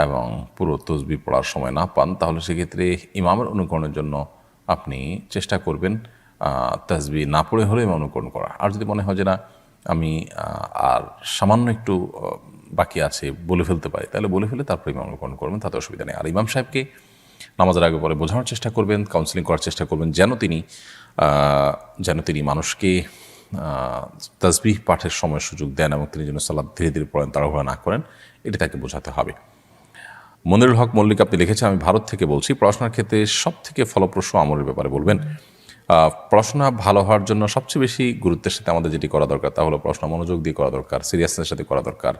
Speaker 2: এবং পুরো তসবিহ পড়ার সময় না পান, তাহলে সেক্ষেত্রে ইমামের অনুকরণের জন্য আপনি চেষ্টা করবেন তাসবিহ না পড়ে হলেও ইমাম অনুকরণ করা। আর যদি মনে হয় যে না আমি আর সামান্য একটু বাকি আছে বলে ফেলতে পারি, তাহলে বলে ফেলে তারপরে ইমাম অনুকরণ করবেন, তাতে অসুবিধা নেই। আর ইমাম সাহেবকে নামাজের আগে পরে বোঝানোর চেষ্টা করবেন, কাউন্সিলিং করার চেষ্টা করবেন, যেন তিনি মানুষকে তাসবিহ পাঠের সময় সুযোগ দেন এবং তিনি যেন সালাত ধীরে ধীরে পড়েন, তাড়াহুড়া না করেন, এটি তাকে বোঝাতে হবে। মনিরুল হক মল্লিক আপনি লিখেছেন, আমি ভারত থেকে বলছি, পড়াশোনার ক্ষেত্রে সবথেকে ফলপ্রসূ আমলের ব্যাপারে বলবেন। পড়াশোনা ভালো হওয়ার জন্য সবচেয়ে বেশি গুরুত্বের সাথে আমাদের যেটি করা দরকার তা হলো পড়াশোনা মনোযোগ দিয়ে করা দরকার, সিরিয়াসনেসের সাথে করা দরকার।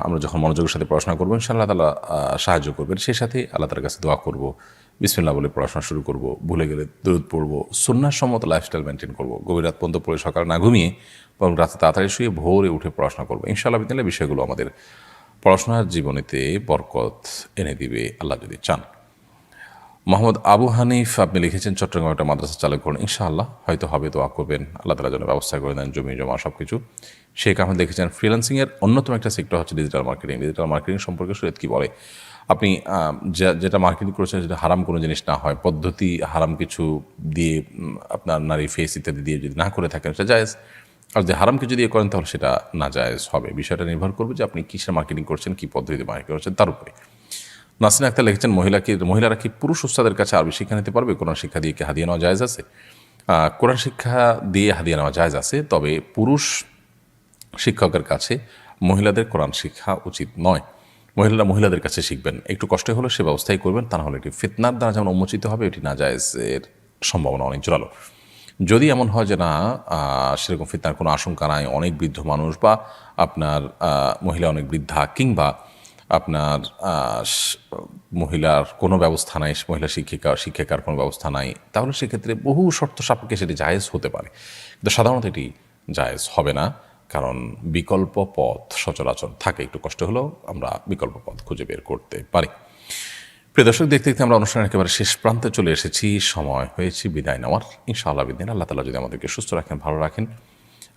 Speaker 2: আমরা যখন মনোযোগের সাথে পড়াশোনা করবো ইনশাআল্লাহ তাআলা সাহায্য করবেন। সেই সাথে আল্লাহ তাআলার কাছে দোয়া করব, বিসমিল্লাহ বলে পড়াশোনা শুরু করব, ভুলে গেলে দরুদ পড়ব, সুন্নাহসম্মত লাইফস্টাইল মেনটেন করব, গভীর রাত পর্যন্ত পড়ে সকালে না ঘুমিয়ে এবং রাতে তাড়াতাড়ি শুয়ে ভোরে উঠে পড়াশোনা করবো। ইনশাআল্লাহ বিদিনিল্লাহ বিষয়গুলো আমাদের পড়াশোনার জীবনেতে বরকত এনে দিবে আল্লাহ যদি চান। মোহাম্মদ আবু হানিফ আপনি লিখেছেন, চট্টগ্রামে একটা মাদ্রাসা চালু করুন, ইনশাআল্লাহ হয়তো হবে, দোয়া করবেন, আল্লাহ তাআলা যেন ব্যবস্থা করে দেন, জমি জমা সব কিছু। শেখ আহমেদ লিখেছেন, ফ্রিল্যান্সিংয়ের অন্যতম একটা সেক্টর হচ্ছে ডিজিটাল মার্কেটিং। ডিজিটাল মার্কেটিং সম্পর্কে শরীয়ত কী বলে? আপনি যেটা মার্কেটিং করেছেন যেটা হারাম কোনো জিনিস না হয়, পদ্ধতি হারাম কিছু দিয়ে আপনার নারী ফেস ইত্যাদি দিয়ে যদি না করে থাকেন সেটা জায়েজ, আর যদি হারাম কিছু দিয়ে করেন তাহলে সেটা না জায়েজ হবে। বিষয়টা নির্ভর করবে যে আপনি কিসের মার্কেটিং করছেন, কী পদ্ধতিতে মার্কেটিং করছেন তার উপরে। নাসরিন আক্তার লিখেছেন, মহিলারা কি পুরুষ উস্তাদের কাছে আরবি শিক্ষা নিতে পারবে? কোরআন শিক্ষা দিয়ে কি হাদিয়া নেওয়া জায়েজ আছে? কোরআন শিক্ষা দিয়ে হাদিয়া নেওয়া জায়েজ আছে, তবে পুরুষ শিক্ষকের কাছে মহিলাদের কোরআন শিক্ষা উচিত নয়। মহিলাদের কাছে শিখবেন, একটু কষ্ট হলেও সে ব্যবস্থাই করবেন, তা না হলে এটি ফিতনার দ্বারা যেমন উন্মোচিত হবে, এটি না জায়েজের সম্ভাবনা অনেক জোরালো। যদি এমন হয় যে না সেরকম ফিতনার কোনো আশঙ্কা নাই, অনেক বৃদ্ধ মানুষ বা আপনার মহিলা অনেক বৃদ্ধা, কিংবা আপনার মহিলার কোনো ব্যবস্থা নাই, মহিলা শিক্ষিকার কোনো ব্যবস্থা নাই, তাহলে সেক্ষেত্রে বহু শর্ত সাপেক্ষে সেটি জায়েজ হতে পারে, কিন্তু সাধারণত এটি জায়েজ হবে না, কারণ বিকল্প পথ সচরাচর থাকে। একটু কষ্ট হলেও আমরা বিকল্প পথ খুঁজে বের করতে পারি। প্রিয় দর্শক, দেখতে দেখতে আমরা অনুষ্ঠানের একেবারে শেষ প্রান্তে চলে এসেছি, সময় হয়েছে বিদায় নেওয়ার। ইনশাআল্লাহ বিদিন আল্লাহ তাআলা যদি আমাদেরকে সুস্থ রাখেন, ভালো রাখেন,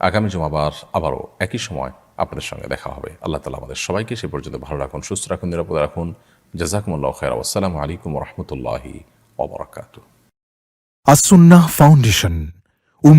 Speaker 2: আগামী জুমাবার আবারও একই সময় আপনাদের সঙ্গে দেখা হবে। আল্লাহ তাআলা আমাদের সবাইকে সে পর্যন্ত ভালো রাখুন, সুস্থ রাখুন, নিরাপদে রাখুন। জাযাকুমুল্লাহু খায়রা। আসসালামু আলাইকুম ওয়া রাহমাতুল্লাহি ওয়া বারাকাতুহু।
Speaker 3: আসুন্নাহ ফাউন্ডেশন।